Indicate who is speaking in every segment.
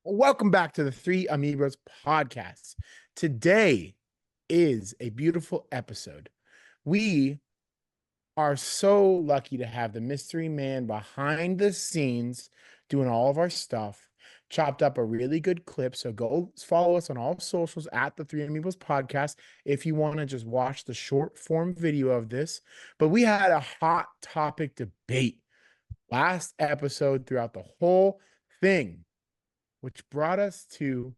Speaker 1: Welcome back to the Three Amigos podcast. Today is a beautiful episode. We are so lucky to have the mystery man behind the scenes doing all of our stuff. Chopped up a really good clip. So go follow us on all socials at the Three Amigos podcast if you want to just watch the short form video of this. But we had a hot topic debate last episode throughout the whole thing, which brought us to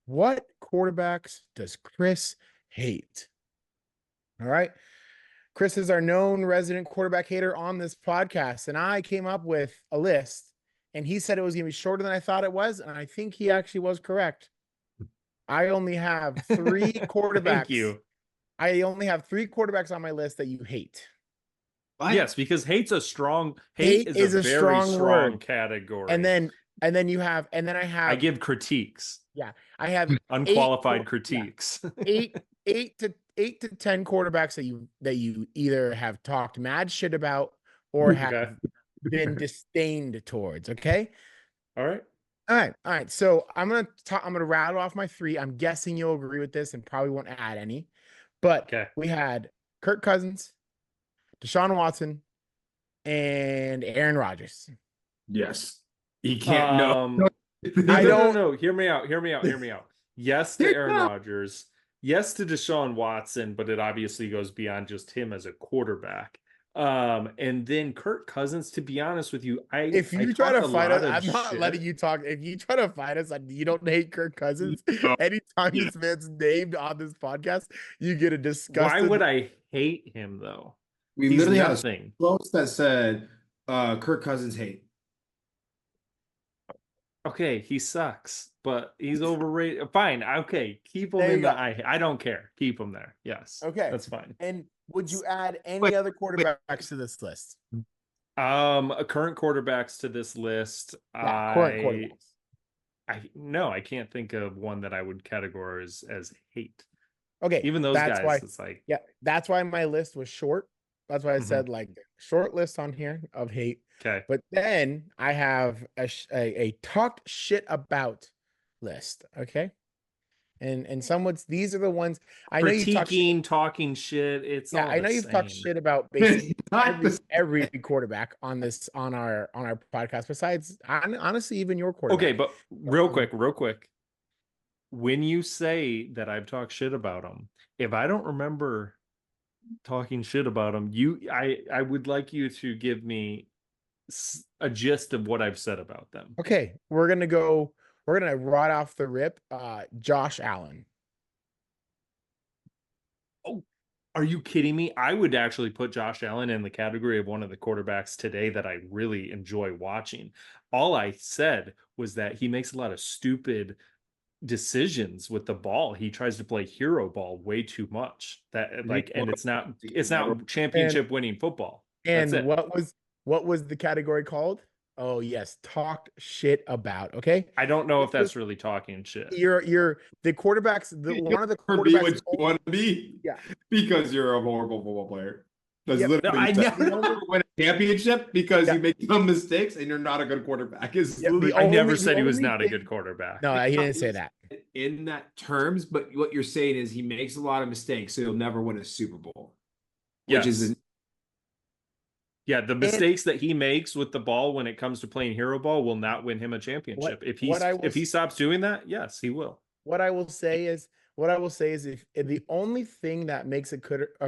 Speaker 1: what quarterbacks does Chris hate? All right. Chris is our known resident quarterback hater on this podcast. And I came up with a list and he said it was going to be shorter than I thought it was. And I think he actually was correct. I only have three quarterbacks.
Speaker 2: Thank you.
Speaker 1: I only have three quarterbacks on my list that you hate.
Speaker 2: What? Yes, because hate is a very strong category.
Speaker 1: And then I have
Speaker 2: I give critiques.
Speaker 1: Yeah. I have
Speaker 2: unqualified critiques.
Speaker 1: Yeah, eight to 10 quarterbacks that you either have talked mad shit about or have been disdained towards. Okay.
Speaker 2: All right.
Speaker 1: All right. So I'm gonna rattle off my three. I'm guessing you'll agree with this and probably won't add any. But we had Kirk Cousins, Deshaun Watson, and Aaron Rodgers.
Speaker 3: Yes. He can't
Speaker 2: I don't know. Hear me out. Yes to Aaron Rodgers. Yes to Deshaun Watson, but it obviously goes beyond just him as a quarterback. And then Kirk Cousins, to be honest with you,
Speaker 1: if you try to fight us, I'm not letting you talk. If you try to fight us, you don't hate Kirk Cousins. Anytime this man's named on this podcast, you get a disgusting.
Speaker 2: Why would I hate him though?
Speaker 3: We literally had a post that said Kirk Cousins hate.
Speaker 2: Okay, he sucks, but he's overrated. Fine, okay, keep him in the I don't care. Keep him there. Yes.
Speaker 1: Okay,
Speaker 2: that's fine.
Speaker 1: And would you add any other quarterbacks to this list?
Speaker 2: Current quarterbacks to this list. Current quarterbacks. No, I can't think of one that I would categorize as hate.
Speaker 1: Okay,
Speaker 2: even those guys. It's like
Speaker 1: that's why my list was short. That's why I said like short list on here of hate.
Speaker 2: Okay.
Speaker 1: But then I have a talked shit about list. Okay. And these are the ones I know you
Speaker 2: talking shit. It's
Speaker 1: I know you've talked shit about basically every quarterback on our podcast, besides honestly, even your quarterback.
Speaker 2: Okay, but real quick. When you say that I've talked shit about them, if I don't remember talking shit about them, I would like you to give me a gist of what I've said about them.
Speaker 1: Okay, we're gonna rot off the rip. Josh Allen.
Speaker 2: Oh, are you kidding me? I would actually put Josh Allen in the category of one of the quarterbacks today that I really enjoy watching. All I said was that he makes a lot of stupid decisions with the ball. He tries to play hero ball way too much. And it's not championship winning football.
Speaker 1: And what was the category called? Oh yes, talked shit about. Okay,
Speaker 2: I don't know if that's really talking shit.
Speaker 1: You're the quarterbacks. One of the quarterbacks
Speaker 3: what you want to be.
Speaker 1: Yeah,
Speaker 3: because you're a horrible football player. That's literally I never win a championship because you make dumb mistakes and you're not a good quarterback.
Speaker 2: I never said he was not a good quarterback.
Speaker 1: No, he didn't say that
Speaker 3: in that terms. But what you're saying is he makes a lot of mistakes, so he'll never win a Super Bowl. Which is
Speaker 2: the mistakes that he makes with the ball when it comes to playing hero ball will not win him a championship. If he stops doing that, yes, he will.
Speaker 1: What I will say is if the only thing that makes a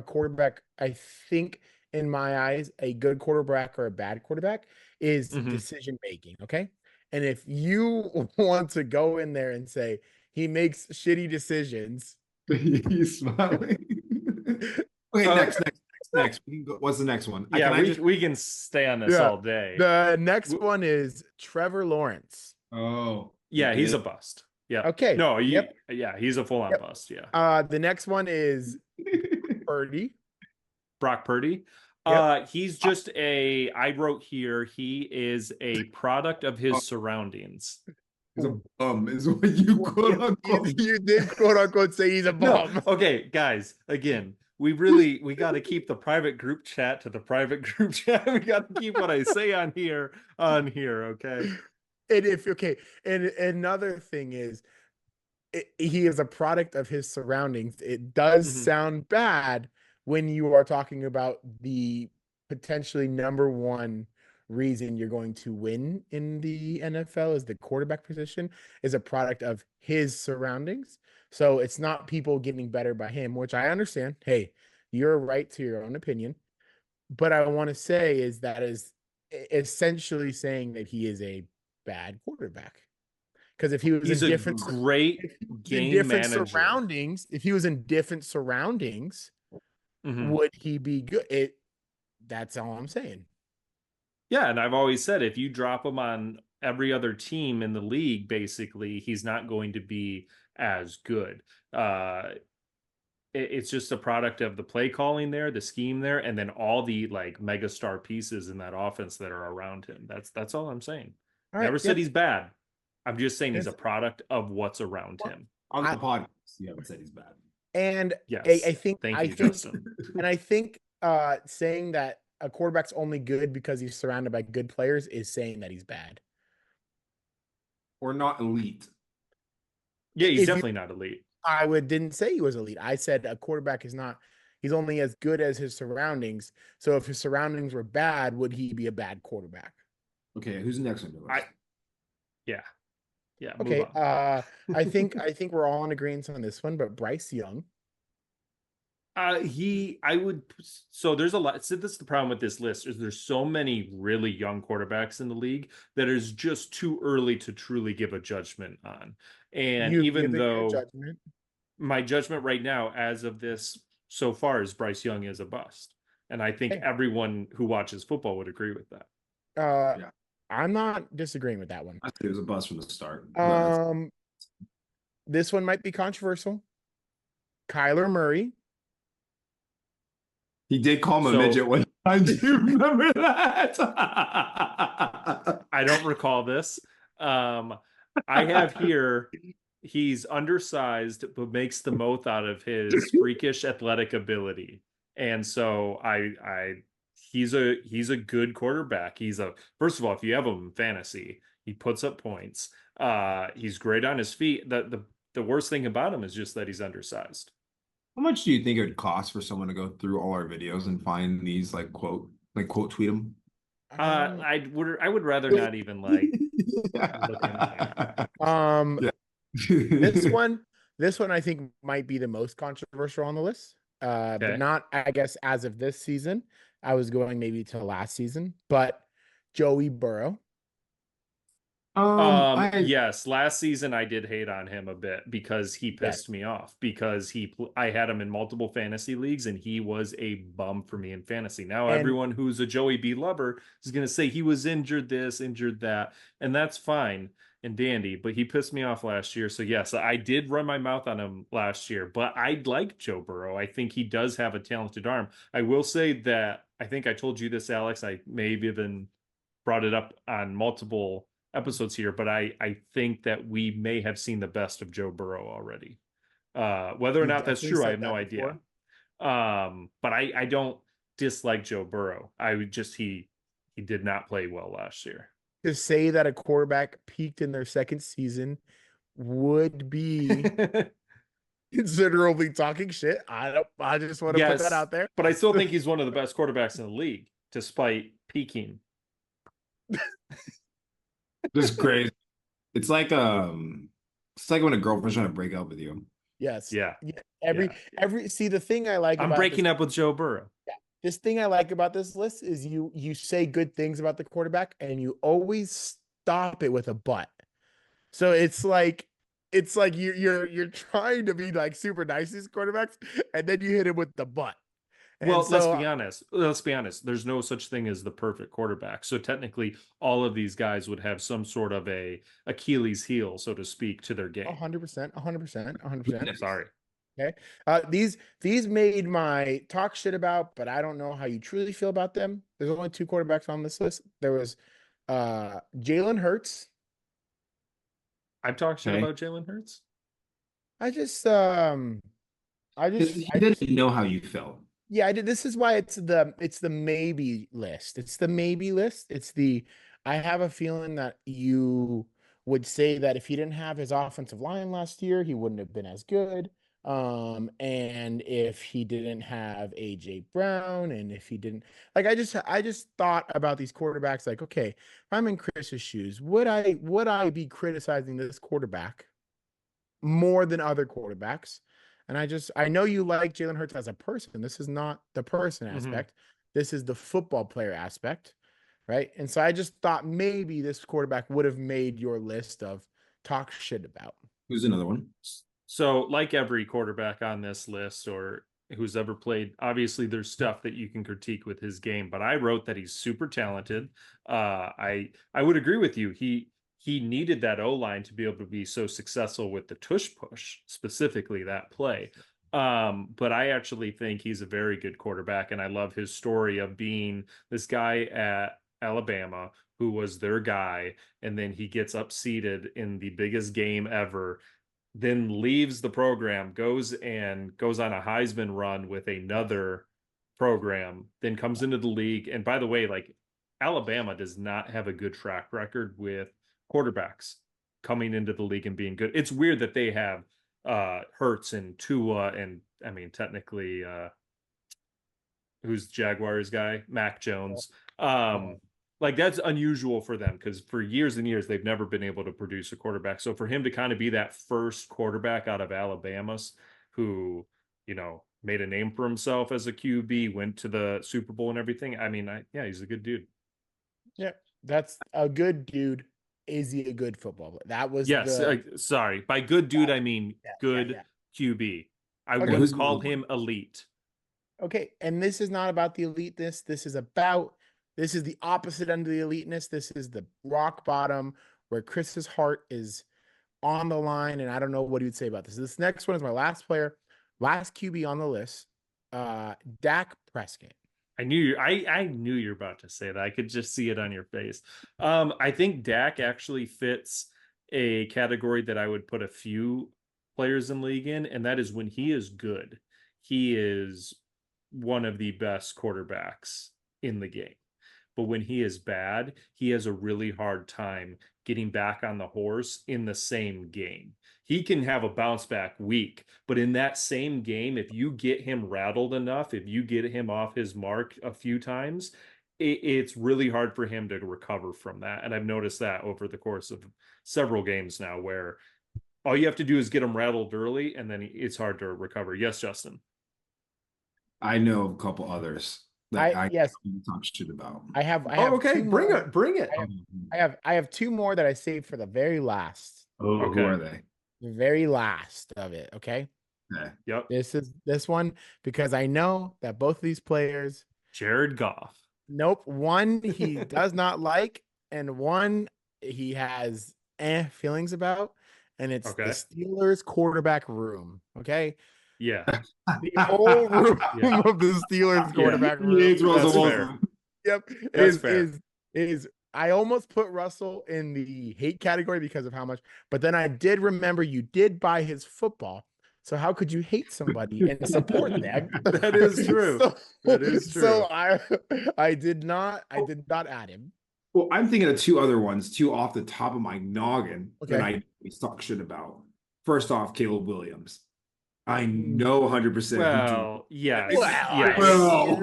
Speaker 1: quarterback, I think in my eyes, a good quarterback or a bad quarterback is decision making. Okay. And if you want to go in there and say he makes shitty decisions,
Speaker 3: he's smiling. Okay, next. What's the next one?
Speaker 2: We can stay on this all day.
Speaker 1: The next one is Trevor Lawrence.
Speaker 3: Oh,
Speaker 2: yeah, he's a bust. Yeah.
Speaker 1: Okay.
Speaker 2: No, he's a full-on bust. Yeah.
Speaker 1: The next one is Purdy.
Speaker 2: Brock Purdy. He's just I wrote here, he is a product of his surroundings.
Speaker 3: He's a bum, is what you quote unquote.
Speaker 1: You did quote unquote say he's a bum.
Speaker 2: No. Okay, guys, again, we got to keep the private group chat to the private group chat. We got to keep what I say on here, okay?
Speaker 1: And and another thing is, he is a product of his surroundings. It does sound bad when you are talking about the potentially number one reason you're going to win in the NFL is the quarterback position is a product of his surroundings. So it's not people getting better by him, which I understand. Hey, you're right to your own opinion. But I want to say is that is essentially saying that he is a bad quarterback. Because if he was
Speaker 2: He's
Speaker 1: in
Speaker 2: a
Speaker 1: different
Speaker 2: great game
Speaker 1: different
Speaker 2: manager.
Speaker 1: surroundings, if he was in different surroundings, would he be good? That's all I'm saying.
Speaker 2: Yeah, and I've always said if you drop him on every other team in the league, basically, he's not going to be as good. It's just a product of the play calling there, the scheme there, and then all the like mega star pieces in that offense that are around him. That's all I'm saying.
Speaker 1: All right,
Speaker 2: Never said he's bad. I'm just saying he's a
Speaker 1: Yes.
Speaker 2: product of what's around him.
Speaker 3: On the podcast, you haven't said he's bad.
Speaker 1: And
Speaker 2: Yes.
Speaker 1: I think
Speaker 2: Thank you, Justin.
Speaker 1: And I think saying that a quarterback's only good because he's surrounded by good players is saying that he's bad.
Speaker 3: Or not elite.
Speaker 2: Yeah, he's definitely not elite.
Speaker 1: I didn't say he was elite. I said a quarterback is not, he's only as good as his surroundings. So if his surroundings were bad, would he be a bad quarterback?
Speaker 3: Okay, who's next on your list?
Speaker 2: Yeah.
Speaker 1: Okay.
Speaker 2: Move on.
Speaker 1: I think we're all in agreement on this one, but Bryce Young.
Speaker 2: So there's a lot. So this is the problem with this list is there's so many really young quarterbacks in the league that is just too early to truly give a judgment on. And even though my judgment right now, as of this so far, is Bryce Young is a bust. And I think everyone who watches football would agree with that.
Speaker 3: Yeah.
Speaker 1: I'm not disagreeing with that one.
Speaker 3: I said it was a bust from the start.
Speaker 1: This one might be controversial. Kyler Murray.
Speaker 3: He did call him a midget one time. Do you remember that?
Speaker 2: I don't recall this. I have here he's undersized but makes the most out of his freakish athletic ability. And so he's a good quarterback. First of all, if you have him in fantasy, he puts up points. He's great on his feet. The worst thing about him is just that he's undersized.
Speaker 3: How much do you think it would cost for someone to go through all our videos and find these quote tweet them?
Speaker 2: I would rather not even look
Speaker 1: in this one I think might be the most controversial on the list. But not, I guess, as of this season. I was going maybe to last season, but Joey Burrow.
Speaker 2: Yes, last season I did hate on him a bit because he pissed me off because I had him in multiple fantasy leagues and he was a bum for me in fantasy. Now everyone who's a Joey B lover is going to say he was injured this, injured that, and that's fine and dandy, but he pissed me off last year. So yes, I did run my mouth on him last year, but I like Joe Burrow. I think he does have a talented arm. I will say that I think I told you this, Alex. I maybe even brought it up on multiple episodes here, but I think that we may have seen the best of Joe Burrow already. Whether or not that's true, I have no idea. But I don't dislike Joe Burrow. He did not play well last year.
Speaker 1: To say that a quarterback peaked in their second season would be considerably talking shit. I just want to put that out there.
Speaker 2: But I still think he's one of the best quarterbacks in the league, despite peaking.
Speaker 3: Just crazy. It's like when a girlfriend's trying to break up with you.
Speaker 1: Yes.
Speaker 2: Yeah.
Speaker 1: See, the thing I like
Speaker 2: I'm breaking up with Joe Burrow.
Speaker 1: Yeah. This thing I like about this list is you say good things about the quarterback and you always stop it with a but. So it's like you're trying to be like super nice to these quarterbacks and then you hit him with the but.
Speaker 2: Well, let's be honest. There's no such thing as the perfect quarterback. So technically, all of these guys would have some sort of a Achilles heel, so to speak, to their game.
Speaker 1: 100%.
Speaker 2: Sorry.
Speaker 1: Okay. These made my talk shit about, but I don't know how you truly feel about them. There's only two quarterbacks on this list. There was Jalen Hurts.
Speaker 2: I've talked shit about Jalen Hurts.
Speaker 3: I didn't know how you felt.
Speaker 1: Yeah, I did. This is why it's the maybe list. It's the maybe list. It's the I have a feeling that you would say that if he didn't have his offensive line last year, he wouldn't have been as good. And if he didn't have AJ Brown, and if he didn't like, I just thought about these quarterbacks like, okay, if I'm in Chris's shoes, would I be criticizing this quarterback more than other quarterbacks? And I know you like Jalen Hurts as a person. This is not the person
Speaker 2: Mhm.
Speaker 1: aspect. This is the football player aspect, right? And so I just thought maybe this quarterback would have made your list of talk shit about.
Speaker 3: Who's another one?
Speaker 2: So, like every quarterback on this list or who's ever played, obviously there's stuff that you can critique with his game, but I wrote that he's super talented. I would agree with you. He needed that O line to be able to be so successful with the tush push, specifically that play. But I actually think he's a very good quarterback, and I love his story of being this guy at Alabama who was their guy, and then he gets upseated in the biggest game ever, then leaves the program, goes on a Heisman run with another program, then comes into the league. And by the way, like, Alabama does not have a good track record with quarterbacks coming into the league and being good. It's weird that they have Hurts and Tua, and I mean technically who's Jaguars guy, Mac Jones. Like, that's unusual for them because for years and years they've never been able to produce a quarterback. So for him to kind of be that first quarterback out of Alabama's who, made a name for himself as a QB, went to the Super Bowl and everything. I mean, yeah, he's a good dude.
Speaker 1: Yeah, that's a good dude. Is he a good football player? That was
Speaker 2: Yes, sorry. By good dude, I mean good
Speaker 1: yeah.
Speaker 2: QB. I
Speaker 1: Okay.
Speaker 2: wouldn't call him elite.
Speaker 1: Okay, and this is not about the eliteness. This is the opposite end of the eliteness. This is the rock bottom where Chris's heart is on the line, and I don't know what he would say about this. This next one is my last player, last QB on the list, Dak Prescott.
Speaker 2: I knew you're about to say that. I could just see it on your face. I think Dak actually fits a category that I would put a few players in league in, and that is when he is good, he is one of the best quarterbacks in the game. But when he is bad, he has a really hard time getting back on the horse in the same game. He can have a bounce back week, but in that same game, if you get him rattled enough, if you get him off his mark a few times, it's really hard for him to recover from that. And I've noticed that over the course of several games now, where all you have to do is get him rattled early, and then it's hard to recover. Yes, Justin.
Speaker 3: I know of a couple others that I
Speaker 1: yes,
Speaker 3: talk shit about.
Speaker 1: I have.
Speaker 3: Okay, bring it.
Speaker 1: I have two more that I saved for the very last.
Speaker 3: Oh,
Speaker 2: Okay.
Speaker 3: who are they?
Speaker 1: The very last of it. Okay.
Speaker 3: Okay.
Speaker 2: Yep.
Speaker 1: This is this one because I know that both of these players.
Speaker 2: Jared Goff.
Speaker 1: Nope. One he does not like, and one he has feelings about, and it's
Speaker 2: Okay.
Speaker 1: the Steelers quarterback room. Okay.
Speaker 2: Yeah.
Speaker 1: The whole room
Speaker 2: Yeah.
Speaker 1: of the Steelers quarterback room.
Speaker 2: That's fair.
Speaker 1: Yep.
Speaker 2: That's fair.
Speaker 1: Is I almost put Russell in the hate category because of how much, but then I did remember you did buy his football. So how could you hate somebody and support them?
Speaker 2: That is true. That is true.
Speaker 1: So I did not add him.
Speaker 3: Well, I'm thinking of two other ones, two off the top of my noggin that I talk shit about. First off, Caleb Williams. I know 100%.
Speaker 2: Well, yes.
Speaker 1: Yes.
Speaker 2: No.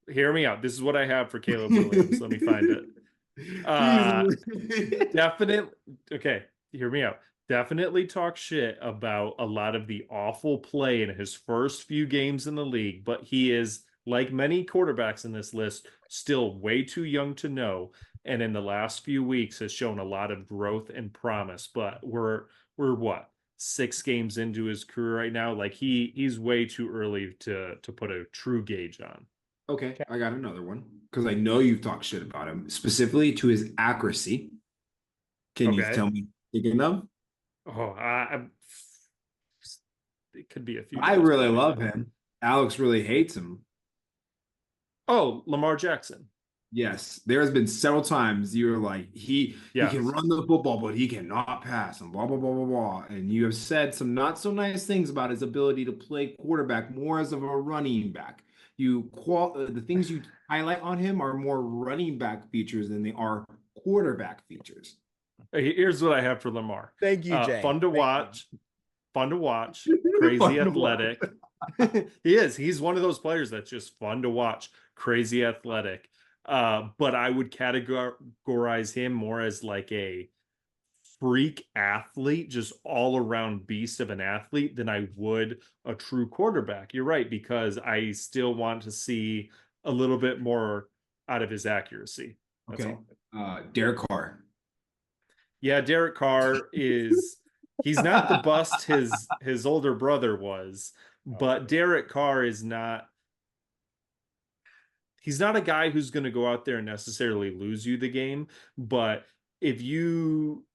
Speaker 2: Hear me out. This is what I have for Caleb Williams. Let me find it. Definitely. Okay. Hear me out. Definitely talk shit about a lot of the awful play in his first few games in the league, but he is, like many quarterbacks in this list, still way too young to know. And in the last few weeks has shown a lot of growth and promise. But we're what, 6 games into his career right now? Like, he's way too early to put a true gauge on.
Speaker 3: Okay, I got another one because I know you've talked shit about him, specifically to his accuracy. Can you tell me thinking of?
Speaker 2: Oh, it could be a few.
Speaker 3: I really love him. Alex really hates him.
Speaker 2: Oh, Lamar Jackson.
Speaker 3: Yes, there has been several times you were like, he can run the football, but he cannot pass, and blah, blah, blah, blah, blah. And you have said some not so nice things about his ability to play quarterback more as of a running back. The things you highlight on him are more running back features than they are quarterback features.
Speaker 2: Here's what I have for Lamar.
Speaker 1: Thank you, Jay.
Speaker 2: Fun to watch. Fun to watch. Crazy
Speaker 3: Fun to
Speaker 2: athletic. He is. He's one of those players that's just fun to watch. Crazy athletic. But I would categorize him more as like a freak athlete, just all around beast of an athlete, than I would a true quarterback. You're right, because I still want to see a little bit more out of his accuracy. That's
Speaker 3: Okay.
Speaker 2: all.
Speaker 3: Derek Carr.
Speaker 2: Yeah, Derek Carr he's not the bust his older brother was, but Derek Carr is not he's not a guy who's going to go out there and necessarily lose you the game, but if you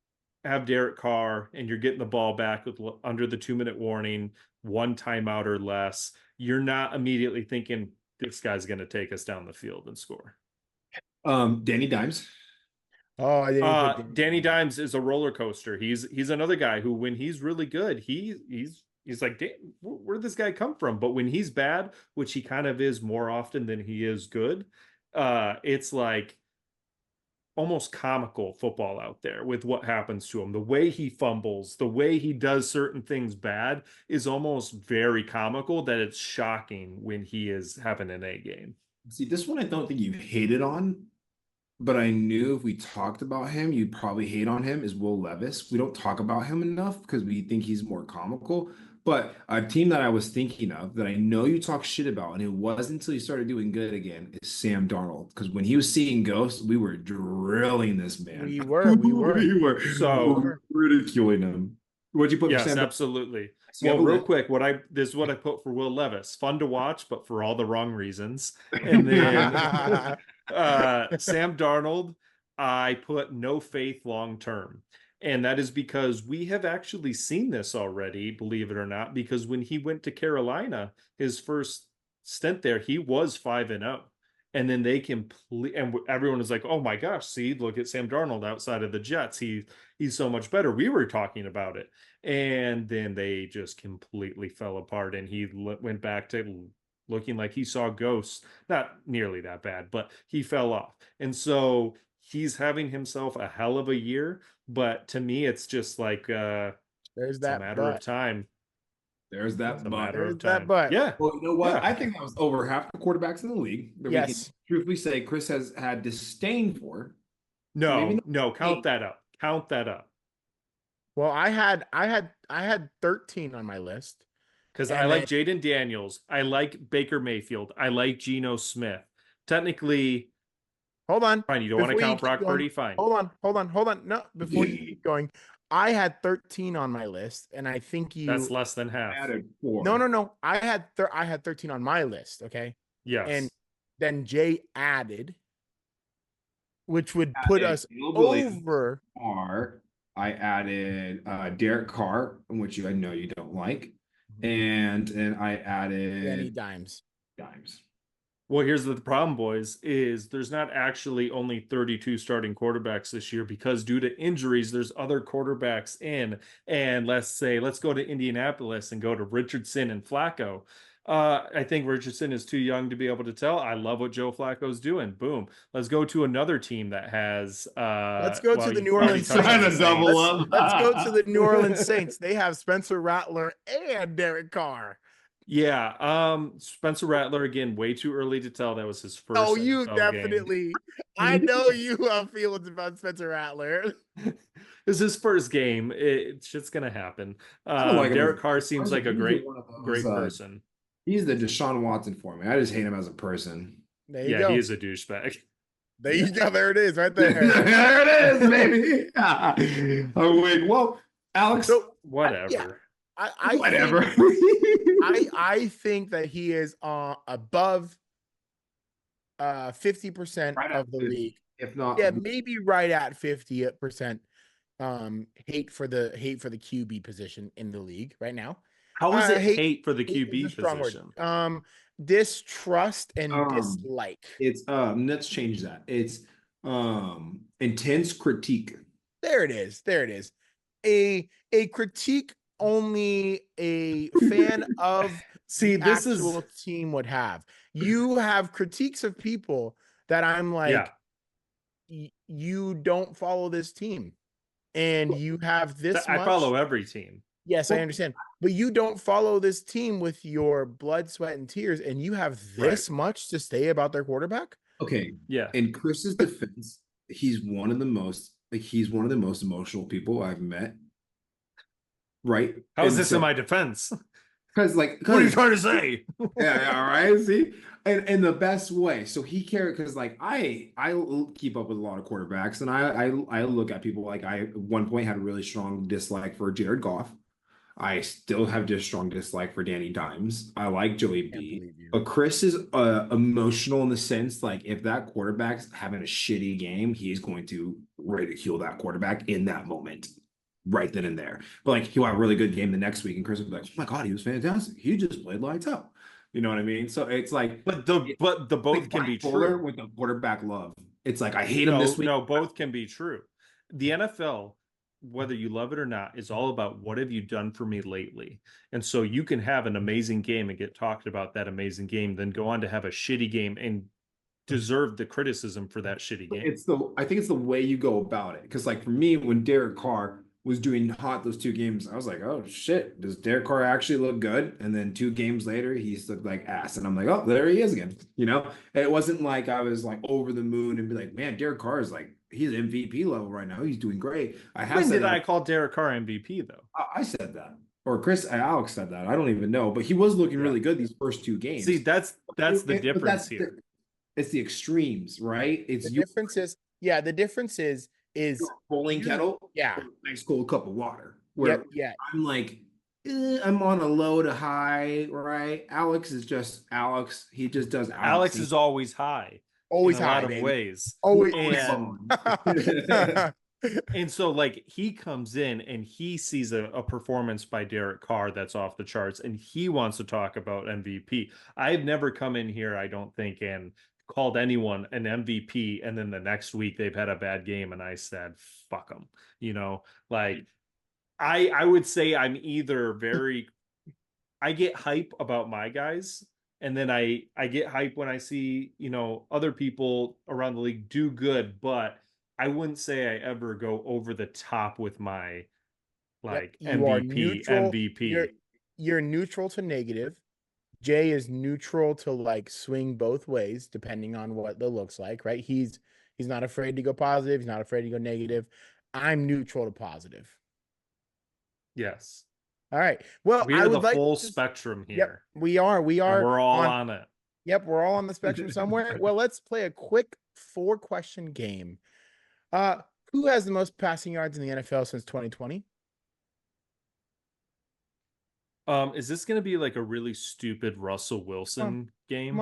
Speaker 2: have Derek Carr and you're getting the ball back with under the 2-minute warning, 1 timeout or less, you're not immediately thinking this guy's going to take us down the field and score.
Speaker 3: Danny Dimes.
Speaker 1: Oh, I didn't put
Speaker 2: Danny Dimes is a roller coaster. He's another guy who, when he's really good, he's like, where did this guy come from? But when he's bad, which he kind of is more often than he is good, it's like almost comical football out there with what happens to him. The way he fumbles, the way he does certain things bad is almost very comical, that it's shocking when he is having an A game.
Speaker 3: See, this one I don't think you've hated on, but I knew if we talked about him, you'd probably hate on him, is Will Levis. We don't talk about him enough because we think he's more comical. But a team that I was thinking of that I know you talk shit about, and it wasn't until he started doing good again, is Sam Darnold. Because when he was seeing ghosts, we were drilling this man.
Speaker 1: We were.
Speaker 2: So
Speaker 3: ridiculing him. What'd you put
Speaker 2: yes,
Speaker 3: for Sam?
Speaker 2: Absolutely. Well, real quick, this is what I put for Will Levis. Fun to watch, but for all the wrong reasons. And then Sam Darnold, I put no faith long term. And that is because we have actually seen this already, believe it or not, because when he went to Carolina, his first stint there, he was 5-0. And then they and everyone was like, oh my gosh, see, look at Sam Darnold outside of the Jets. He's so much better. We were talking about it. And then they just completely fell apart. And he went back to looking like he saw ghosts. Not nearly that bad, but he fell off. And so he's having himself a hell of a year. But to me, it's just like
Speaker 1: there's that
Speaker 2: a matter of time.
Speaker 3: There's that butt.
Speaker 1: There's that butt.
Speaker 2: Yeah.
Speaker 3: Well, you know what?
Speaker 2: Yeah.
Speaker 3: I think that was over half the quarterbacks in the league that we can truthfully say Chris has had disdain for.
Speaker 2: No, count that up. Count that up.
Speaker 1: Well, I had 13 on my list.
Speaker 2: Because I like Jaden Daniels. I like Baker Mayfield. I like Geno Smith. Technically,
Speaker 1: hold on.
Speaker 2: Fine, you don't want to count Brock Purdy? Fine.
Speaker 1: Hold on. No, before you keep going. I had 13 on my list, and I think
Speaker 2: that's less than half.
Speaker 3: Added 4.
Speaker 1: No. I had 13 on my list, okay?
Speaker 2: Yes.
Speaker 1: And then Jay added, which would put us over.
Speaker 3: I added Derek Carr, which I know you don't like, and I added
Speaker 1: Danny Dimes.
Speaker 2: Well, here's the problem, boys, is there's not actually only 32 starting quarterbacks this year, because due to injuries, there's other quarterbacks in. And let's go to Indianapolis and go to Richardson and Flacco. I think Richardson is too young to be able to tell. I love what Joe Flacco's doing. Boom. Let's go to another team that has
Speaker 1: let's go to the New Orleans Saints.
Speaker 3: Trying to double up.
Speaker 1: Let's go to the New Orleans Saints. They have Spencer Rattler and Derek Carr.
Speaker 2: Yeah, Spencer Rattler, again, way too early to tell. That was his first.
Speaker 1: Oh, you definitely. Game. I know you have feelings about Spencer Rattler.
Speaker 2: This is his first game. Shit's gonna happen.
Speaker 3: Like
Speaker 2: Derek Carr seems like a great person.
Speaker 3: He's the Deshaun Watson for me. I just hate him as a person.
Speaker 1: There you go.
Speaker 2: He is a douchebag.
Speaker 1: There you go. There it is, right there.
Speaker 3: There it is, baby. Oh wait, well, Alex.
Speaker 2: So, whatever.
Speaker 3: Whatever.
Speaker 1: I think that he is above 50% of the league,
Speaker 3: if not,
Speaker 1: maybe right at 50%. Hate for the QB position in the league right now.
Speaker 2: How is it hate for the QB position?
Speaker 1: Distrust and dislike.
Speaker 3: It's let's change that. It's intense critique.
Speaker 1: There it is. A critique only a fan of
Speaker 2: See,
Speaker 1: the
Speaker 2: this is
Speaker 1: actual team would have. You have critiques of people that I'm like, you don't follow this team, and you have this
Speaker 2: I
Speaker 1: much.
Speaker 2: follow every team.
Speaker 1: Yes, I understand, but you don't follow this team with your blood, sweat, and tears, and you have this much to say about their quarterback.
Speaker 3: Okay,
Speaker 2: Yeah.
Speaker 3: In Chris's defense, he's one of the most emotional people I've met. Right?
Speaker 2: How is this in my defense?
Speaker 3: Because
Speaker 2: what are you trying to say?
Speaker 3: Yeah, all right. See, and in the best way. So he cared because like I keep up with a lot of quarterbacks, and I look at people like I at one point had a really strong dislike for Jared Goff. I still have just strong dislike for Danny Dimes. I like Joey B. But Chris is emotional in the sense like if that quarterback's having a shitty game, he's going to ridicule that quarterback in that moment, right then and there. But like he'll have a really good game the next week, and Chris will be like, "Oh my god, he was fantastic. He just played lights out." You know what I mean? So it's like,
Speaker 2: but the both
Speaker 3: like
Speaker 2: can be true
Speaker 3: with the quarterback love. It's like I hate him this week.
Speaker 2: No, both can be true. The NFL, whether you love it or not, is all about what have you done for me lately. And so you can have an amazing game and get talked about that amazing game, then go on to have a shitty game and deserve the criticism for that shitty game.
Speaker 3: I think it's the way you go about it. Because like for me, when Derek Carr was doing hot those two games, I was like, oh shit, does Derek Carr actually look good? And then 2 games later, he's looked like ass. And I'm like, oh, there he is again. You know, it wasn't like I was like over the moon and be like, man, Derek Carr is like, he's MVP level right now. He's doing great.
Speaker 2: When did I call Derek Carr MVP though?
Speaker 3: I said that. Or Alex said that. I don't even know. But he was looking really good these first 2 games.
Speaker 2: See, that's the difference here.
Speaker 3: It's the extremes, right?
Speaker 1: The difference is
Speaker 3: bowling kettle, nice cold cup of water. Where I'm like, I'm on a low to high, right? Alex is just Alex. He just does Alex.
Speaker 2: Alex is always high.
Speaker 1: Always
Speaker 2: in
Speaker 1: high,
Speaker 2: a lot of ways.
Speaker 1: Always.
Speaker 2: And so like he comes in and he sees a performance by Derek Carr that's off the charts, and he wants to talk about MVP. I've never come in here, I don't think, and called anyone an MVP, and then the next week they've had a bad game and I said fuck them. You know, like I would say I'm either I get hype about my guys, and then I get hype when I see, you know, other people around the league do good, but I wouldn't say I ever go over the top with my like MVP.
Speaker 1: You're neutral to negative. Jay is neutral to like swing both ways depending on what the looks like, right? He's not afraid to go positive. He's not afraid to go negative. I'm neutral to positive.
Speaker 2: Yes.
Speaker 1: All right. Well,
Speaker 2: we are the full spectrum here.
Speaker 1: Yep, we are. And
Speaker 2: we're all on it.
Speaker 1: Yep, we're all on the spectrum somewhere. Well, let's play a quick 4-question game. Who has the most passing yards in the NFL since 2020?
Speaker 2: Is this going to be like a really stupid Russell Wilson game?
Speaker 1: Come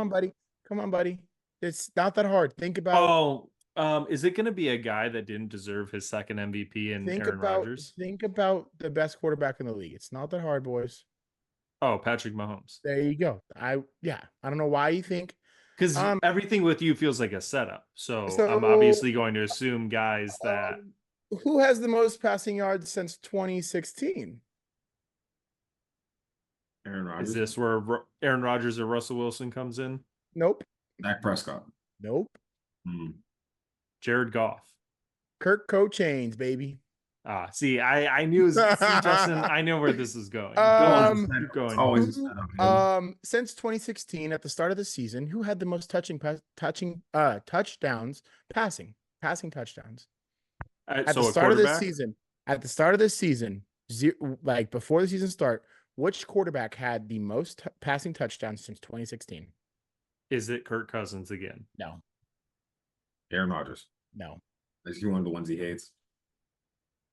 Speaker 1: on, buddy. It's not that hard. Think about.
Speaker 2: Is it going to be a guy that didn't deserve his second MVP in Aaron Rodgers?
Speaker 1: Think about the best quarterback in the league. It's not that hard, boys.
Speaker 2: Oh, Patrick Mahomes.
Speaker 1: There you go. I don't know why you think.
Speaker 2: Because everything with you feels like a setup. So I'm obviously going to assume guys that.
Speaker 1: Who has the most passing yards since 2016?
Speaker 3: Aaron Rodgers.
Speaker 2: Is this where Aaron Rodgers or Russell Wilson comes in?
Speaker 1: Nope.
Speaker 3: Dak Prescott.
Speaker 1: Nope.
Speaker 2: Jared Goff.
Speaker 1: Kirk Cochains, baby.
Speaker 2: See, I knew, Justin, I know where this is going. Keep going.
Speaker 3: Always.
Speaker 1: Since 2016, at the start of the season, who had the most touchdowns, passing touchdowns? At the start of this season, like before the season start, which quarterback had the most passing touchdowns since 2016?
Speaker 2: Is it Kirk Cousins again?
Speaker 1: No.
Speaker 3: Aaron Rodgers.
Speaker 1: No.
Speaker 3: Is he one of the ones he hates?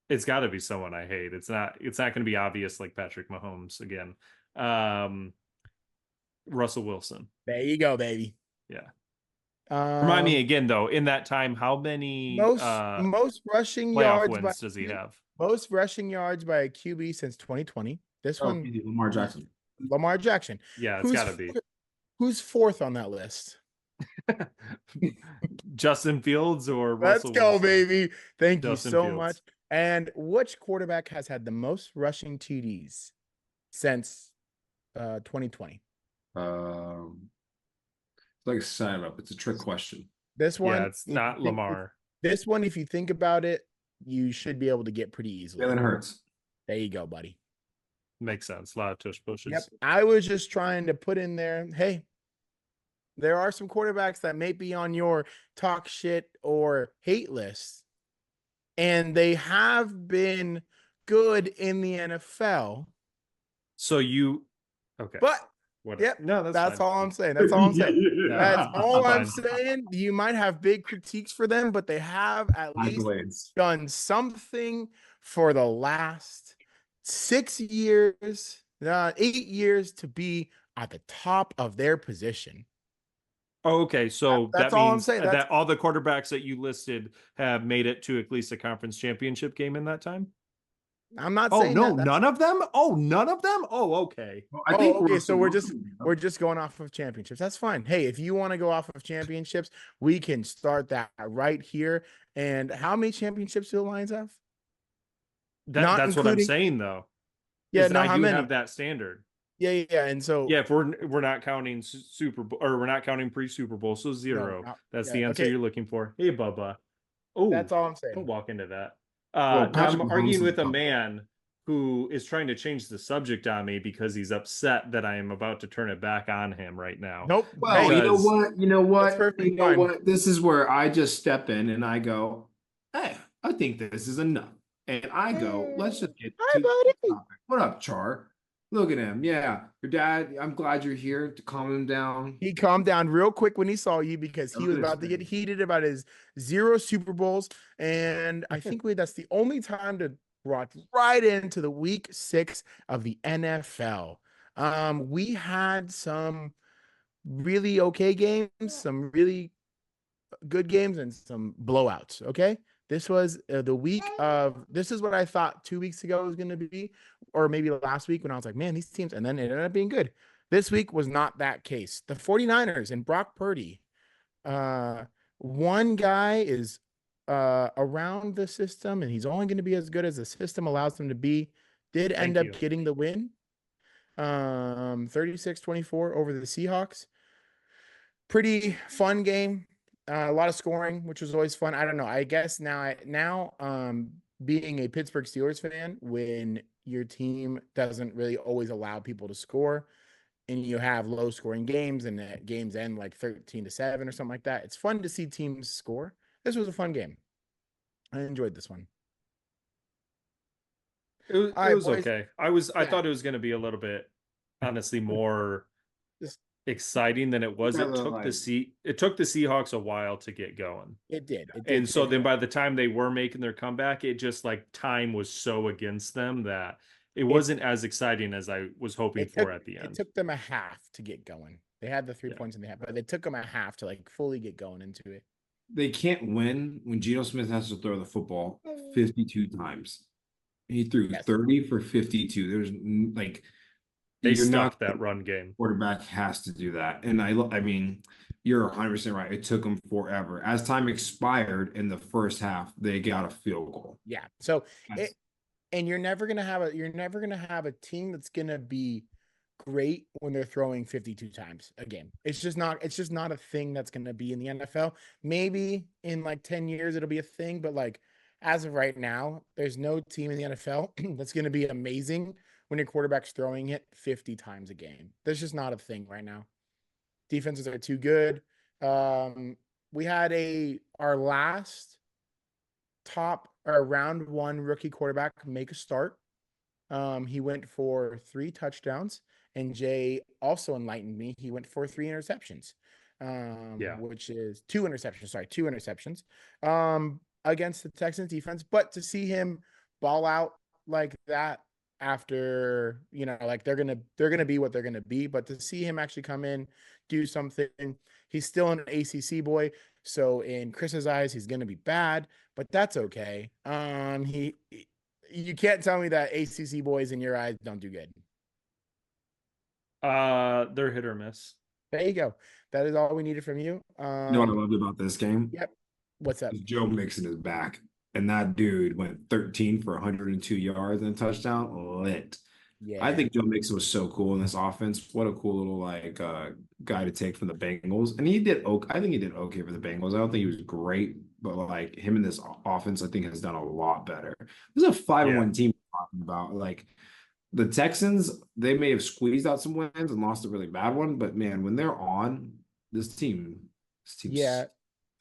Speaker 2: It's got to be someone I hate. It's not going to be obvious like Patrick Mahomes again. Russell Wilson.
Speaker 1: There you go, baby.
Speaker 2: Yeah. Remind me again, though, in that time, how many
Speaker 1: most rushing
Speaker 2: playoff
Speaker 1: yards
Speaker 2: wins does he have?
Speaker 1: Most rushing yards by a QB since 2020. This one,
Speaker 3: Lamar Jackson.
Speaker 1: Lamar Jackson.
Speaker 2: Yeah, it's got to be.
Speaker 1: Who's fourth on that list?
Speaker 2: Justin Fields or
Speaker 1: Let's
Speaker 2: Russell
Speaker 1: go,
Speaker 2: Wilson?
Speaker 1: baby. Thank
Speaker 2: Justin
Speaker 1: you so
Speaker 2: Fields.
Speaker 1: much. And which quarterback has had the most rushing TDs since 2020?
Speaker 3: It's like a setup. It's a trick question.
Speaker 1: This one,
Speaker 2: Yeah, it's not Lamar.
Speaker 1: This one, if you think about it, you should be able to get pretty easily.
Speaker 3: Jalen Hurts.
Speaker 1: There you go, buddy.
Speaker 2: Makes sense. A lot of tush pushes.
Speaker 1: Yep. I was just trying to put in there, hey, there are some quarterbacks that may be on your talk shit or hate list, and they have been good in the NFL.
Speaker 2: So you, okay.
Speaker 1: But
Speaker 2: Yep. No,
Speaker 1: that's all I'm saying. That's all I'm saying.
Speaker 2: Yeah,
Speaker 1: That's all I'm
Speaker 2: fine.
Speaker 1: saying. You might have big critiques for them, but they have at least done something for the last 6 years, 8 years to be at the top of their position.
Speaker 2: Oh, okay, so
Speaker 1: that's
Speaker 2: that
Speaker 1: all I'm
Speaker 2: means
Speaker 1: saying.
Speaker 2: that all the quarterbacks that you listed have made it to at least a conference championship game in that time?
Speaker 1: I'm not saying
Speaker 2: no, none of them? Oh, none of them? Oh, okay.
Speaker 3: Well, I think
Speaker 1: okay. So we're just going off of championships. That's fine. Hey, if you want to go off of championships, we can start that right here. And how many championships do the Lions have?
Speaker 2: That's what I'm saying, though.
Speaker 1: Yeah, no,
Speaker 2: I do have that standard.
Speaker 1: Yeah. And so
Speaker 2: if we're not counting Super Bowl, or we're not counting pre-Super Bowl, so 0. That's the answer you're looking for. Hey, Bubba. Oh,
Speaker 1: that's all I'm saying.
Speaker 2: Don't walk into that. I'm arguing with a man who is trying to change the subject on me because he's upset that I am about to turn it back on him right now.
Speaker 1: Nope.
Speaker 3: Well, you know what? This is where I just step in and I go, hey, I think this is enough. And I go, let's just get to the topic. What up, Char? Look at him. Yeah. Your dad, I'm glad you're here to calm him down.
Speaker 1: He calmed down real quick when he saw you because he was about to get heated about his 0 Super Bowls. And I think that's the only time to brought right into the week 6 of the NFL. We had some really okay games, some really good games, and some blowouts. Okay. This was the week of, this is what I thought 2 weeks ago was going to be, or maybe last week when I was like, man, these teams, and then it ended up being good. This week was not that case. The 49ers and Brock Purdy, one guy is around the system, and he's only going to be as good as the system allows him to be, did end up getting the win. 36-24 over the Seahawks. Pretty fun game. A lot of scoring, which was always fun. I don't know. I guess now, being a Pittsburgh Steelers fan, when your team doesn't really always allow people to score, and you have low scoring games, and the games end like 13-7 or something like that, it's fun to see teams score. This was a fun game. I enjoyed this one.
Speaker 2: It was okay. I thought it was going to be a little bit, honestly, more exciting than it was. It took the Seahawks a while to get going.
Speaker 1: It did.
Speaker 2: And so then by the time they were making their comeback, it just like time was so against them that it wasn't as exciting as I was hoping for at the end.
Speaker 1: It took them a half to get going. They had the 3 points in the half, but it took them a half to like fully get going into it.
Speaker 3: They can't win when Geno Smith has to throw the football 52 times. He threw 30 for 52. There's like,
Speaker 2: they stuck that run game.
Speaker 3: Quarterback has to do that. And I mean, you're 100% right. It took them forever. As time expired in the first half, they got a field goal.
Speaker 1: Yeah. So and you're never going to have a team that's going to be great when they're throwing 52 times a game. It's just not a thing that's going to be in the NFL. Maybe in like 10 years it'll be a thing, but like as of right now, there's no team in the NFL that's going to be amazing when your quarterback's throwing it 50 times a game. That's just not a thing right now. Defenses are too good. We had our last round 1 rookie quarterback make a start. He went for 3 touchdowns, and Jay also enlightened me. He went for 3 interceptions, which is 2 interceptions. Sorry, 2 interceptions against the Texans defense. But to see him ball out like that after, like they're gonna be what they're gonna be, but to see him actually come in, do something. He's still an ACC boy, so in Chris's eyes, he's gonna be bad, but that's okay. You can't tell me that ACC boys in your eyes don't do good.
Speaker 2: They're hit or miss.
Speaker 1: There you go. That is all we needed from you.
Speaker 3: You know what I loved about this game?
Speaker 1: Yep. What's up?
Speaker 3: Joe Mixon is back. and that dude went 13 for 102 yards and a touchdown. Lit. I
Speaker 1: Yeah.
Speaker 3: think Joe Mixon was so cool in this offense. What a cool little guy to take from the Bengals. And he did okay. I think he did okay for the Bengals. I don't think he was great, but like him in this offense, I think has done a lot better. This is a 5 and
Speaker 2: Yeah.
Speaker 3: 1 team we're talking about. Like the Texans, they may have squeezed out some wins and lost a really bad one, but man, when they're on, this
Speaker 1: Yeah.
Speaker 3: team's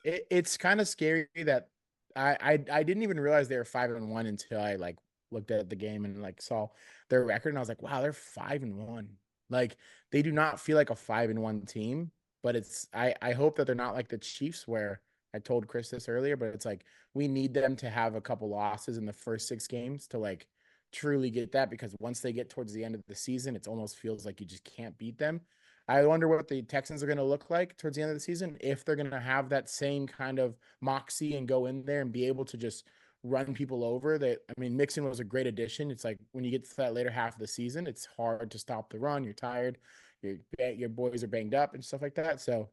Speaker 1: It's kind of scary that I didn't even realize they were 5-1 until I like looked at the game and like saw their record and I was like, wow, they're 5-1. Like they do not feel like a 5-1 team, but I hope that they're not like the Chiefs where I told Chris this earlier, but it's like we need them to have a couple losses in the first 6 games to like truly get that because once they get towards the end of the season, it almost feels like you just can't beat them. I wonder what the Texans are going to look like towards the end of the season, if they're going to have that same kind of moxie and go in there and be able to just run people over. That I mean, Mixon was a great addition. It's like when you get to that later half of the season, it's hard to stop the run. You're tired. Your boys are banged up and stuff like that. So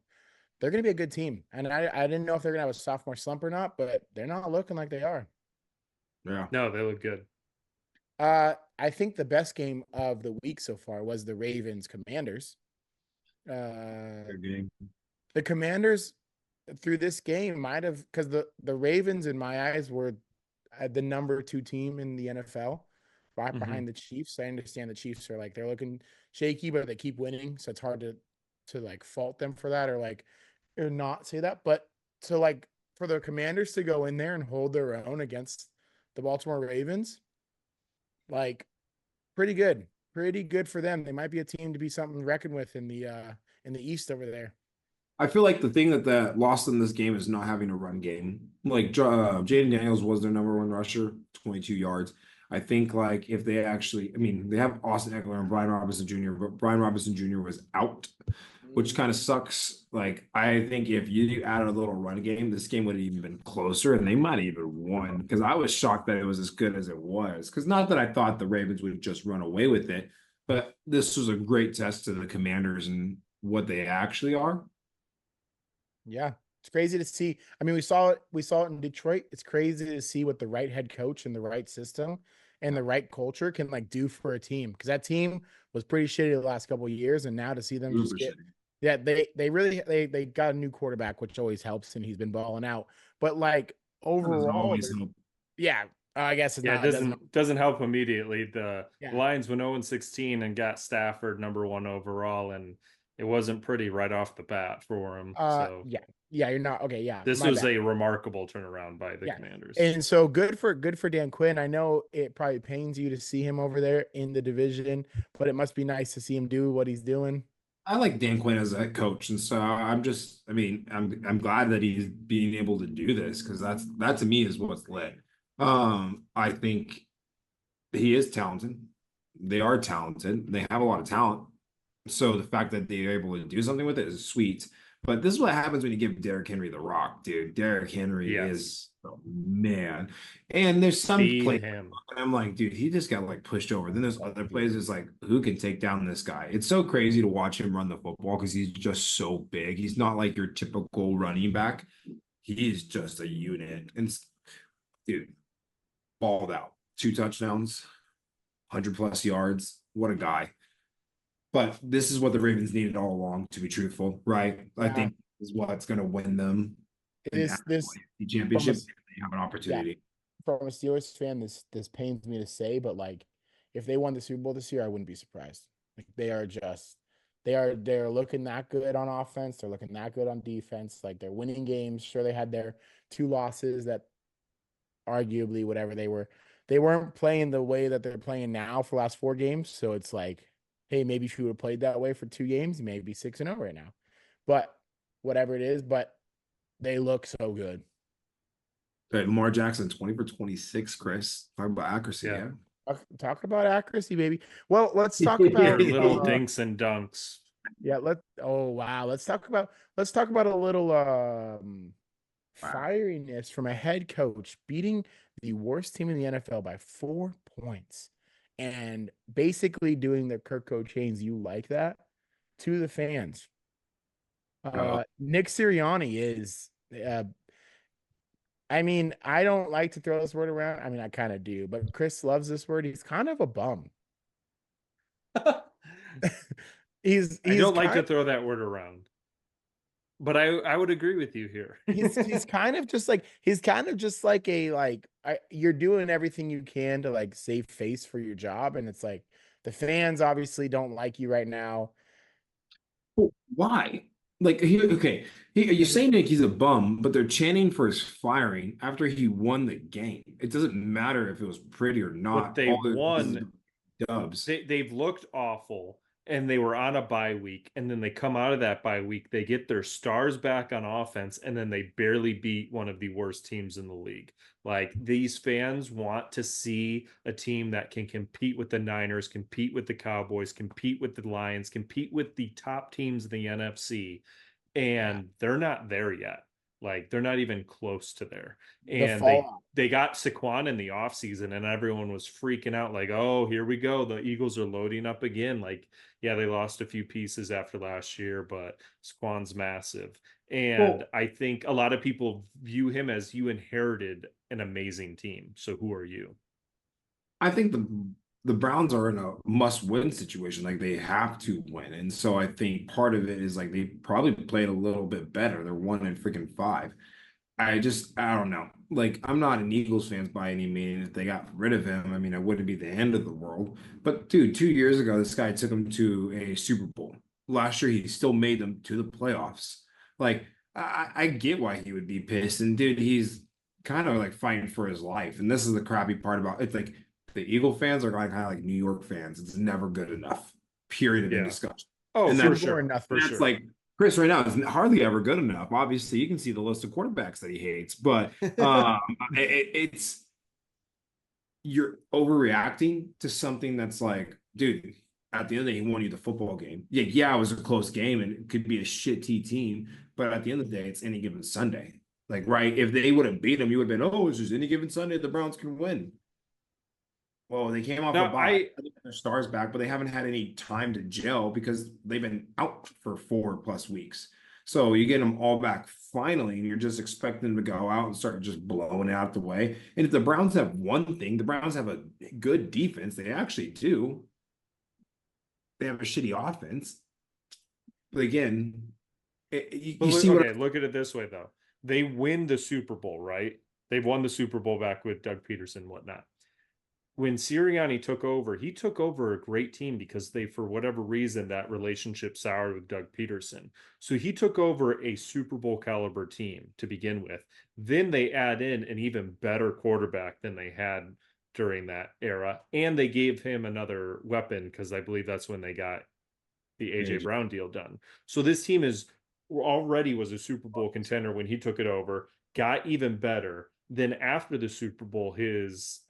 Speaker 1: they're going to be a good team. And I didn't know if they're going to have a sophomore slump or not, but they're not looking like they are.
Speaker 3: yeah.
Speaker 2: No, they look good.
Speaker 1: I think the best game of the week so far was the Ravens Commanders.
Speaker 3: Their game.
Speaker 1: The Commanders through this game might have because the Ravens in my eyes were the number 2 team in the NFL, right behind the Chiefs. I understand the Chiefs are like they're looking shaky, but they keep winning, so it's hard to like fault them for that or not say that. But to like for the Commanders to go in there and hold their own against the Baltimore Ravens, like pretty good for them. They might be a team to be something reckoned with in the East over there.
Speaker 3: I feel like the thing that lost in this game is not having a run game. Like Jaden Daniels was their number one rusher, 22 yards. I think like if they actually, I mean, they have Austin Eckler and Brian Robinson Jr., but Brian Robinson Jr. was out, which kind of sucks. Like I think if you added a little run game, this game would have even been closer, and they might have even won. Because I was shocked that it was as good as it was. Because not that I thought the Ravens would just run away with it, but this was a great test to the Commanders and what they actually are.
Speaker 1: Yeah, it's crazy to see. I mean, we saw it in Detroit. It's crazy to see what the right head coach and the right system and the right culture can like do for a team. Because that team was pretty shitty the last couple of years, and now to see them just
Speaker 3: Super
Speaker 1: get,
Speaker 3: shitty.
Speaker 1: yeah, they really they got a new quarterback, which always helps, and he's been balling out. But like
Speaker 3: That doesn't
Speaker 1: overall,
Speaker 3: always help.
Speaker 1: yeah, I guess it's
Speaker 2: Yeah, it
Speaker 1: not. It doesn't.
Speaker 2: doesn't help immediately. The
Speaker 1: Yeah.
Speaker 2: Lions went 0-16 and got Stafford number 1 overall, and it wasn't pretty right off the bat for him. So
Speaker 1: Yeah, yeah. You're not okay. Yeah,
Speaker 2: this
Speaker 1: my
Speaker 2: was
Speaker 1: bad.
Speaker 2: a remarkable turnaround by the
Speaker 1: Yeah.
Speaker 2: Commanders.
Speaker 1: And so good for Dan Quinn. I know it probably pains you to see him over there in the division, but it must be nice to see him do what he's doing.
Speaker 3: I like Dan Quinn as a head coach, and so I'm just, I mean, I'm glad that he's being able to do this because that to me is what's lit. I think he is talented. They are talented. They have a lot of talent. So the fact that they're able to do something with it is sweet. But this is what happens when you give Derrick Henry the rock, dude. Derrick Henry is
Speaker 2: Yes.
Speaker 3: oh, man. And there's some
Speaker 2: Feed
Speaker 3: play
Speaker 2: him.
Speaker 3: and I'm like, dude, he just got like pushed over. Then there's other plays. It's like, who can take down this guy? It's so crazy to watch him run the football because he's just so big. He's not like your typical running back. He's just a unit. And dude, balled out. 2 touchdowns, 100 plus yards. What a guy. But this is what the Ravens needed all along, to be truthful, right? I
Speaker 1: Yeah,
Speaker 3: think this is what's going to win them an
Speaker 1: this
Speaker 3: actual AFC
Speaker 1: from a
Speaker 3: championship. They have an
Speaker 1: yeah
Speaker 3: opportunity.
Speaker 1: from a Steelers fan, this pains me to say, but like if they won the Super Bowl this year, I wouldn't be surprised. Like they're looking that good on offense. They're looking that good on defense. Like they're winning games. Sure, they had their 2 losses that arguably whatever they weren't playing the way that they're playing now for the last 4 games. So it's like, hey, maybe if you would have played that way for 2 games, you may be 6-0 right now. But whatever it is, but they look so good.
Speaker 3: Okay, Lamar Jackson, 20 for 26, Chris. Talk about accuracy,
Speaker 2: Yeah.
Speaker 3: yeah.
Speaker 1: Talk about accuracy, baby. Well, let's talk about
Speaker 2: Their little dinks and dunks.
Speaker 1: yeah, oh wow. Let's talk about a little fieriness from a head coach beating the worst team in the NFL by 4 points and basically doing the Kirk Cochains you like that to the fans.
Speaker 3: Oh,
Speaker 1: Nick Sirianni is I mean, I don't like to throw this word around. I mean, I kind of do, but Chris loves this word. He's kind of a bum. He's
Speaker 2: I
Speaker 1: he's
Speaker 2: don't like to
Speaker 1: kind
Speaker 2: throw that word around, but I would agree with you here.
Speaker 1: he's kind of just like you're doing everything you can to like save face for your job, and it's like the fans obviously don't like you right now.
Speaker 3: Well, why? Like, okay, you're saying like he's a bum, but they're chanting for his firing after he won the game. It doesn't matter if it was pretty or
Speaker 2: But
Speaker 3: not.
Speaker 2: they
Speaker 3: All this is
Speaker 2: won.
Speaker 3: dubs.
Speaker 2: They've looked awful, and they were on a bye week, and then they come out of that bye week, they get their stars back on offense, and then they barely beat one of the worst teams in the league. Like, these fans want to see a team that can compete with the Niners, compete with the Cowboys, compete with the Lions, compete with the top teams in the NFC,
Speaker 1: Yeah,
Speaker 2: and they're not there yet. Like, they're not even close to there.
Speaker 1: the
Speaker 2: And
Speaker 1: fallout.
Speaker 2: they got Saquon in the offseason, and everyone was freaking out, like, oh, here we go. The Eagles are loading up again. Like, yeah, they lost a few pieces after last year, but Saquon's massive. And
Speaker 3: Well,
Speaker 2: I think a lot of people view him as, you inherited an amazing team. So who are you?
Speaker 3: I think the Browns are in a must-win situation. Like they have to win, and so I think part of it is like they probably played a little bit better. They're 1 in freaking 5. I don't know. Like, I'm not an Eagles fan by any means. If they got rid of him, I mean, it wouldn't be the end of the world. But dude, 2 years ago, this guy took him to a Super Bowl. Last year, he still made them to the playoffs. Like, I get why he would be pissed. And dude, he's kind of like fighting for his life. And this is the crappy part about it's like the Eagle fans are kind of like New York fans. It's never good enough. Period of end
Speaker 2: Yeah.
Speaker 3: discussion.
Speaker 2: Oh,
Speaker 3: And
Speaker 2: for
Speaker 3: that's
Speaker 1: Good or
Speaker 2: sure.
Speaker 1: nothing.
Speaker 2: For
Speaker 3: that's
Speaker 2: sure.
Speaker 3: like Chris right now is hardly ever good enough. Obviously, you can see the list of quarterbacks that he hates, but it's you're overreacting to something that's like, dude, at the end of the day, he won you the football game. Yeah, yeah, it was a close game and it could be a shit T team, but at the end of the day, it's any given Sunday. Like, right, if they would have beat him, you would have been, oh, it's just any given Sunday the Browns can win. Well, they came off a
Speaker 2: Now,
Speaker 3: bye. I think their stars back, but they haven't had any time to gel because they've been out for 4+ weeks. So you get them all back finally, and you're just expecting them to go out and start just blowing it out the way. And if the Browns have one thing, the Browns have a good defense. They actually do. They have a shitty offense. But again, you see what
Speaker 2: okay, look at it this way, though. They win the Super Bowl, right? They've won the Super Bowl back with Doug Peterson and whatnot. When Sirianni took over, he took over a great team because they, for whatever reason, that relationship soured with Doug Peterson. So he took over a Super Bowl caliber team to begin with. Then they add in an even better quarterback than they had during that era. And they gave him another weapon because I believe that's when they got the AJ Brown deal done. So this team is already was a Super Bowl contender when he took it over, got even better. Then after the Super Bowl, his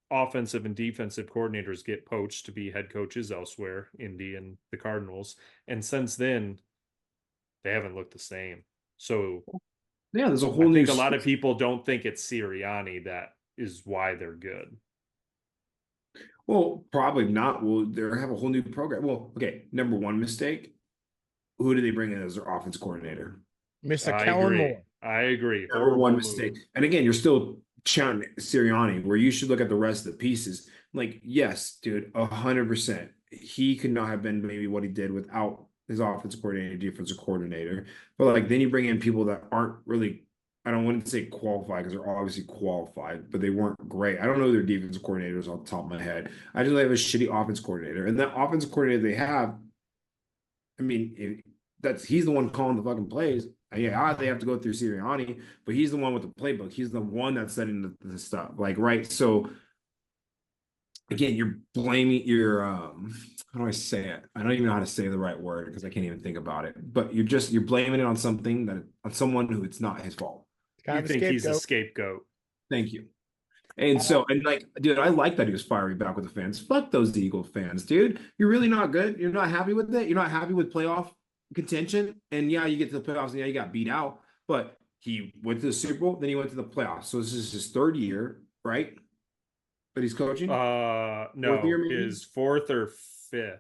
Speaker 2: offensive and defensive coordinators get poached to be head coaches elsewhere, Indy and the Cardinals. And since then, they haven't looked the same. So
Speaker 3: yeah, there's a
Speaker 2: I
Speaker 3: whole new
Speaker 2: think a lot of people don't think it's Sirianni that is why they're good.
Speaker 3: well, probably not. Well, they have a whole new program. Well, okay, number one mistake. Who did they bring in as their offense coordinator?
Speaker 1: Mr.
Speaker 2: I
Speaker 1: Kellen
Speaker 2: agree.
Speaker 1: Moore.
Speaker 2: I agree.
Speaker 3: Number one
Speaker 2: Horrible
Speaker 3: mistake.
Speaker 2: move.
Speaker 3: And again, you're still chanting Sirianni, where you should look at the rest of the pieces. Like, yes, dude, 100%. He could not have been maybe what he did without his offensive coordinator, defensive coordinator. But like, then you bring in people that aren't really, I don't want to say qualified because they're obviously qualified, but they weren't great. I don't know their defensive coordinators off the top of my head. I just have a shitty offense coordinator. And that offensive coordinator they have, I mean, he's the one calling the fucking plays. Yeah, they have to go through Sirianni, but he's the one with the playbook. He's the one that's setting the stuff. Like, right. So again, you're blaming how do I say it? I don't even know how to say the right word because I can't even think about it. But you're blaming it on something on someone who it's not his fault.
Speaker 1: Kind
Speaker 2: You
Speaker 1: of a
Speaker 2: think he's a
Speaker 1: scapegoat.
Speaker 2: scapegoat.
Speaker 3: Thank you. And so, and like, dude, I like that he was fiery back with the fans. Fuck those Eagle fans, dude. You're really not good. You're not happy with it. You're not happy with playoff contention. And yeah, you get to the playoffs and yeah, you got beat out. But he went to the Super Bowl, then he went to the playoffs. So this is his third year, right? But he's coaching. Fourth year,
Speaker 2: No,
Speaker 3: maybe?
Speaker 2: his fourth or fifth.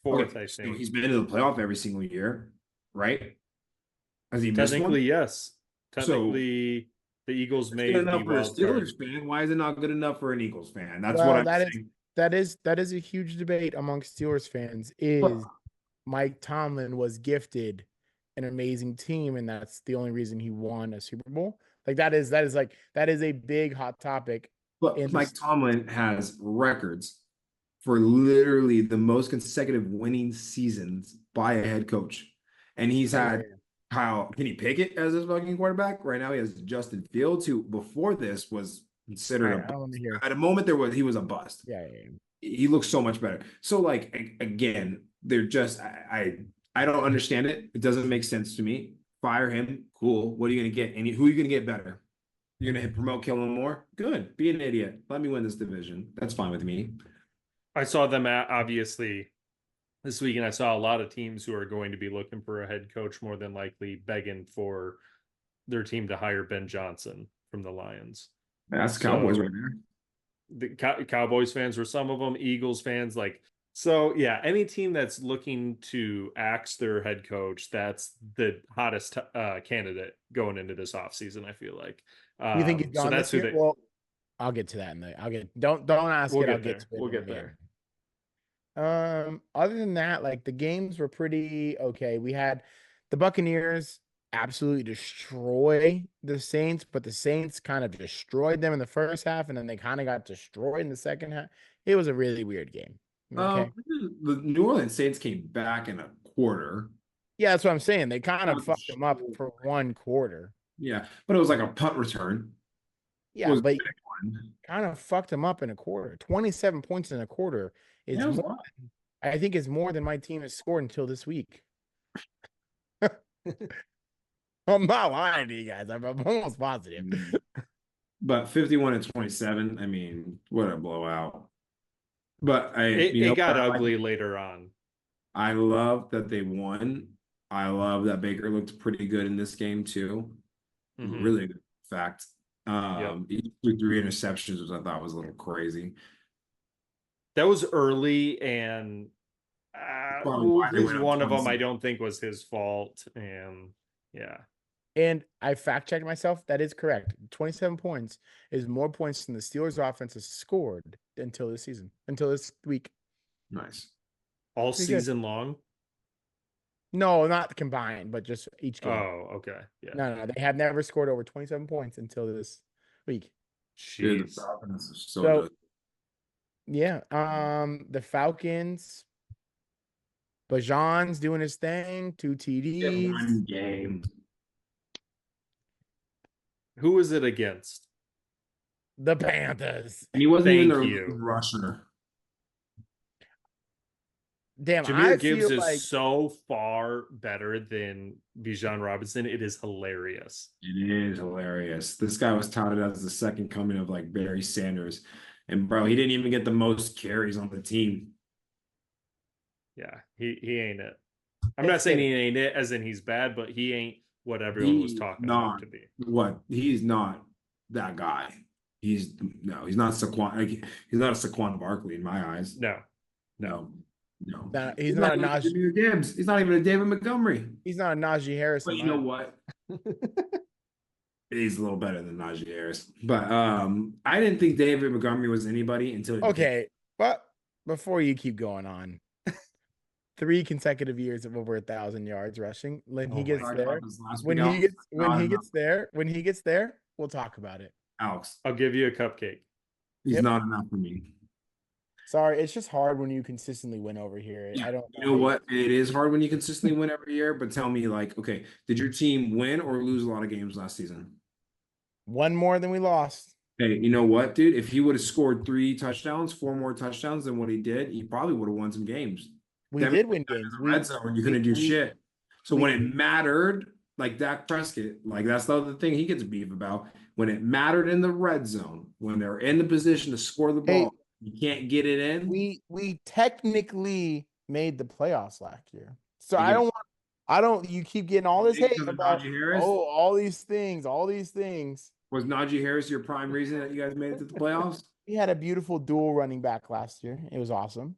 Speaker 2: Fourth,
Speaker 3: Okay,
Speaker 2: I
Speaker 3: so
Speaker 2: think.
Speaker 3: he's been to the playoff every single year, right? Has he missed one?
Speaker 2: Technically, yes.
Speaker 3: So
Speaker 2: Technically, The Eagles
Speaker 3: It's
Speaker 2: may
Speaker 3: good
Speaker 2: be
Speaker 3: enough for a
Speaker 2: wild card.
Speaker 3: Steelers fan. Why is it not good enough for an Eagles fan? That's what
Speaker 1: Well,
Speaker 3: I'm saying.
Speaker 1: that is a huge debate amongst Steelers fans. Is Mike Tomlin was gifted an amazing team, and that's the only reason he won a Super Bowl. Like that is a big hot topic.
Speaker 3: But Mike Tomlin has records for literally the most consecutive winning seasons by a head coach. And he's had Kenny Pickett as his fucking quarterback. Right now he has Justin Fields, who before this was considered
Speaker 1: I don't want to hear.
Speaker 3: at a moment he was a bust.
Speaker 1: Yeah.
Speaker 3: He looks so much better. So like again, they're just I don't understand it. It doesn't make sense to me. Fire him. Cool. What are you gonna get? And who are you gonna get better? You're gonna promote Kellen Moore? Good. Be an idiot. Let me win this division. That's fine with me.
Speaker 2: I saw them obviously this week, and I saw a lot of teams who are going to be looking for a head coach, more than likely begging for their team to hire Ben Johnson from the Lions.
Speaker 3: That's Cowboys right there.
Speaker 2: The Cowboys fans were some of them, Eagles fans, so yeah, any team that's looking to axe their head coach, that's the hottest candidate going into this offseason, I feel like.
Speaker 1: You think he's gone
Speaker 2: so that's
Speaker 1: this year?
Speaker 2: who they,
Speaker 1: Well, I'll get to that don't ask
Speaker 2: we'll
Speaker 1: it. I'll
Speaker 2: get
Speaker 1: get
Speaker 2: there.
Speaker 1: to it.
Speaker 2: We'll get there.
Speaker 1: Other than that, like the games were pretty okay. We had the Buccaneers absolutely destroy the Saints, but the Saints kind of destroyed them in the first half, and then they kind of got destroyed in the second half. It was a really weird game. Okay.
Speaker 3: The New Orleans Saints came back in a quarter.
Speaker 1: Yeah, that's what I'm saying. They kind of fucked them up for one quarter.
Speaker 3: Yeah, but it was like a punt return.
Speaker 1: Yeah, but kind of fucked them up in a quarter. 27 points in a quarter is more. I think is more than my team has scored until this week. I'm not lying to you guys. I'm almost positive.
Speaker 3: But 51-27, I mean, what a blowout. But
Speaker 2: it got ugly later on.
Speaker 3: I love that they won. I love that Baker looked pretty good in this game too. Mm-hmm. Really good fact. He threw 3 interceptions, which I thought was a little crazy.
Speaker 2: That was early, and one of them I don't think was his fault. And yeah.
Speaker 1: And I fact checked myself. That is correct. 27 points is more points than the Steelers offense has scored until this week.
Speaker 3: Nice.
Speaker 2: All season long?
Speaker 1: No, not combined, but just each game.
Speaker 2: Oh, okay. Yeah.
Speaker 1: No, they have never scored over 27 points until this week.
Speaker 2: Jeez.
Speaker 3: So
Speaker 1: yeah. The Falcons. Bajan's doing his thing. 2 TDs.
Speaker 3: One game.
Speaker 2: Who was it against?
Speaker 1: The Panthers.
Speaker 3: And he wasn't even a rusher.
Speaker 2: Damn, Jahmyr Gibbs is so far better than Bijan Robinson. It is hilarious.
Speaker 3: It is hilarious. This guy was touted as the second coming of like Barry Sanders. And bro, he didn't even get the most carries on the team.
Speaker 2: Yeah, he ain't it. I'm not saying he ain't it as in he's bad, but he ain't what everyone was talking about to be.
Speaker 3: He's not that guy. He's not Saquon. He's not a Saquon Barkley in my eyes.
Speaker 2: No.
Speaker 1: He's not a Najee
Speaker 3: Gibbs. He's not even a David Montgomery.
Speaker 1: He's not a Najee Harris.
Speaker 3: But you know what? He's a little better than Najee Harris. But I didn't think David Montgomery was anybody until
Speaker 1: but before you keep going on, 3 consecutive years of over 1,000 yards rushing. When he gets there, we'll talk about it.
Speaker 3: Alex,
Speaker 2: I'll give you a cupcake.
Speaker 3: He's not enough for me.
Speaker 1: Sorry, it's just hard when you consistently win over here. I don't.
Speaker 3: You know what? It is hard when you consistently win every year. But tell me, okay, did your team win or lose a lot of games last season?
Speaker 1: One more than we lost.
Speaker 3: Hey, you know what, dude? If he would have scored 3 touchdowns, 4 more touchdowns than what he did, he probably would have won some games.
Speaker 1: We did win games.
Speaker 3: Red zone, you couldn't do shit. So when it mattered, like Dak Prescott, that's the other thing he gets beef about. When it mattered in the red zone, when they're in the position to score the ball, you can't get it in.
Speaker 1: We technically made the playoffs last year. So I don't you keep getting all this hate about all these things.
Speaker 3: Was Najee Harris your prime reason that you guys made it to the playoffs?
Speaker 1: He had a beautiful dual running back last year. It was awesome.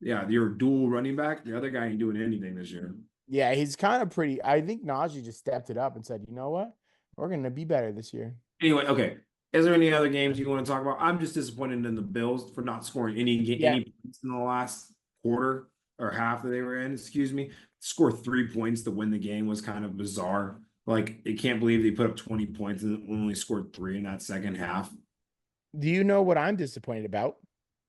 Speaker 3: Yeah, you're a dual running back. The other guy ain't doing anything this year.
Speaker 1: Yeah, he's kind of pretty. I think Najee just stepped it up and said, you know what? We're going to be better this year.
Speaker 3: Anyway, okay. Is there any other games you want to talk about? I'm just disappointed in the Bills for not scoring
Speaker 1: Yeah.
Speaker 3: any points in the last quarter or half that they were in. Excuse me. Score 3 points to win the game was kind of bizarre. Like, I can't believe they put up 20 points and only scored three in that second half.
Speaker 1: Do you know what I'm disappointed about?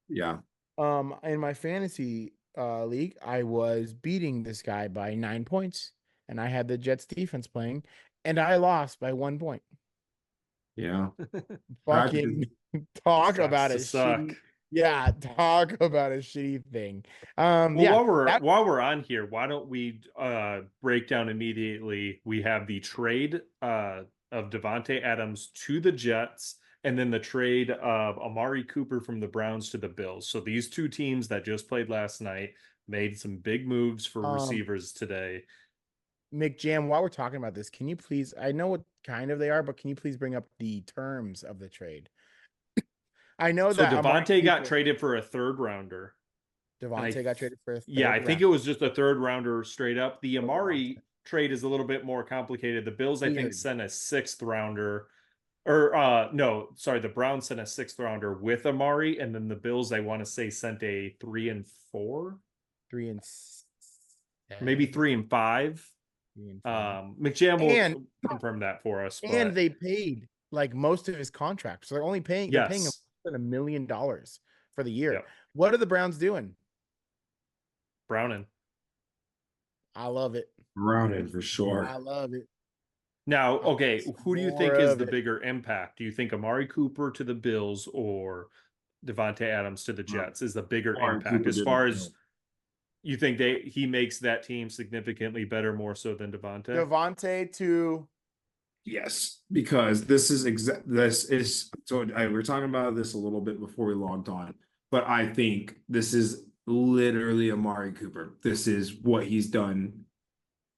Speaker 3: Yeah.
Speaker 1: In my fantasy league, I was beating this guy by 9 points, and I had the Jets defense playing, and I lost by 1 point.
Speaker 3: Yeah.
Speaker 1: Fucking talk
Speaker 2: Sucks
Speaker 1: about a
Speaker 2: to suck.
Speaker 1: shitty, yeah, talk about a shitty thing.
Speaker 2: Well,
Speaker 1: Yeah,
Speaker 2: while we're on here, why don't we break down immediately? We have the trade of Devante Adams to the Jets, and then the trade of Amari Cooper from the Browns to the Bills. So these two teams that just played last night made some big moves for receivers today.
Speaker 1: McJam, while we're talking about this, can you please, I know what kind of they are, but can you please bring up the terms of the trade? I know
Speaker 2: So
Speaker 1: that Amari
Speaker 2: Devante got
Speaker 1: Cooper,
Speaker 2: traded for a third rounder.
Speaker 1: Devante got traded for a
Speaker 2: Yeah,
Speaker 1: third
Speaker 2: I think
Speaker 1: round.
Speaker 2: it was just a third rounder straight up. The
Speaker 1: Devante.
Speaker 2: Amari trade is a little bit more complicated. The Bills, I think,
Speaker 1: Weird.
Speaker 2: sent a sixth rounder, or no, sorry, the Browns sent a sixth rounder with Amari, and then the Bills, I want to say, sent a 3 and 4,
Speaker 1: 3 and 7,
Speaker 2: maybe 3 and 5.
Speaker 1: 3 and 5.
Speaker 2: McJam
Speaker 1: And
Speaker 2: will confirm that for us,
Speaker 1: and
Speaker 2: but
Speaker 1: they paid like most of his contract. So they're paying him
Speaker 2: yes,
Speaker 1: less than $1 million for the year.
Speaker 2: yep,
Speaker 1: What are the Browns doing?
Speaker 2: Browning.
Speaker 1: I love it.
Speaker 3: Browning for sure.
Speaker 1: I love it.
Speaker 2: Now,
Speaker 1: I want
Speaker 2: okay,
Speaker 1: some
Speaker 2: who do you
Speaker 1: more
Speaker 2: think is
Speaker 1: of
Speaker 2: the
Speaker 1: it.
Speaker 2: bigger impact? Do you think Amari Cooper to the Bills or Devante Adams to the Jets is the bigger
Speaker 3: Amari
Speaker 2: impact
Speaker 3: Cooper
Speaker 2: as
Speaker 3: did it.
Speaker 2: far as you think he makes that team significantly better more so than Devante?
Speaker 1: Devante to
Speaker 3: Yes, because this is so we were talking about this a little bit before we logged on, but I think this is literally Amari Cooper. This is what he's done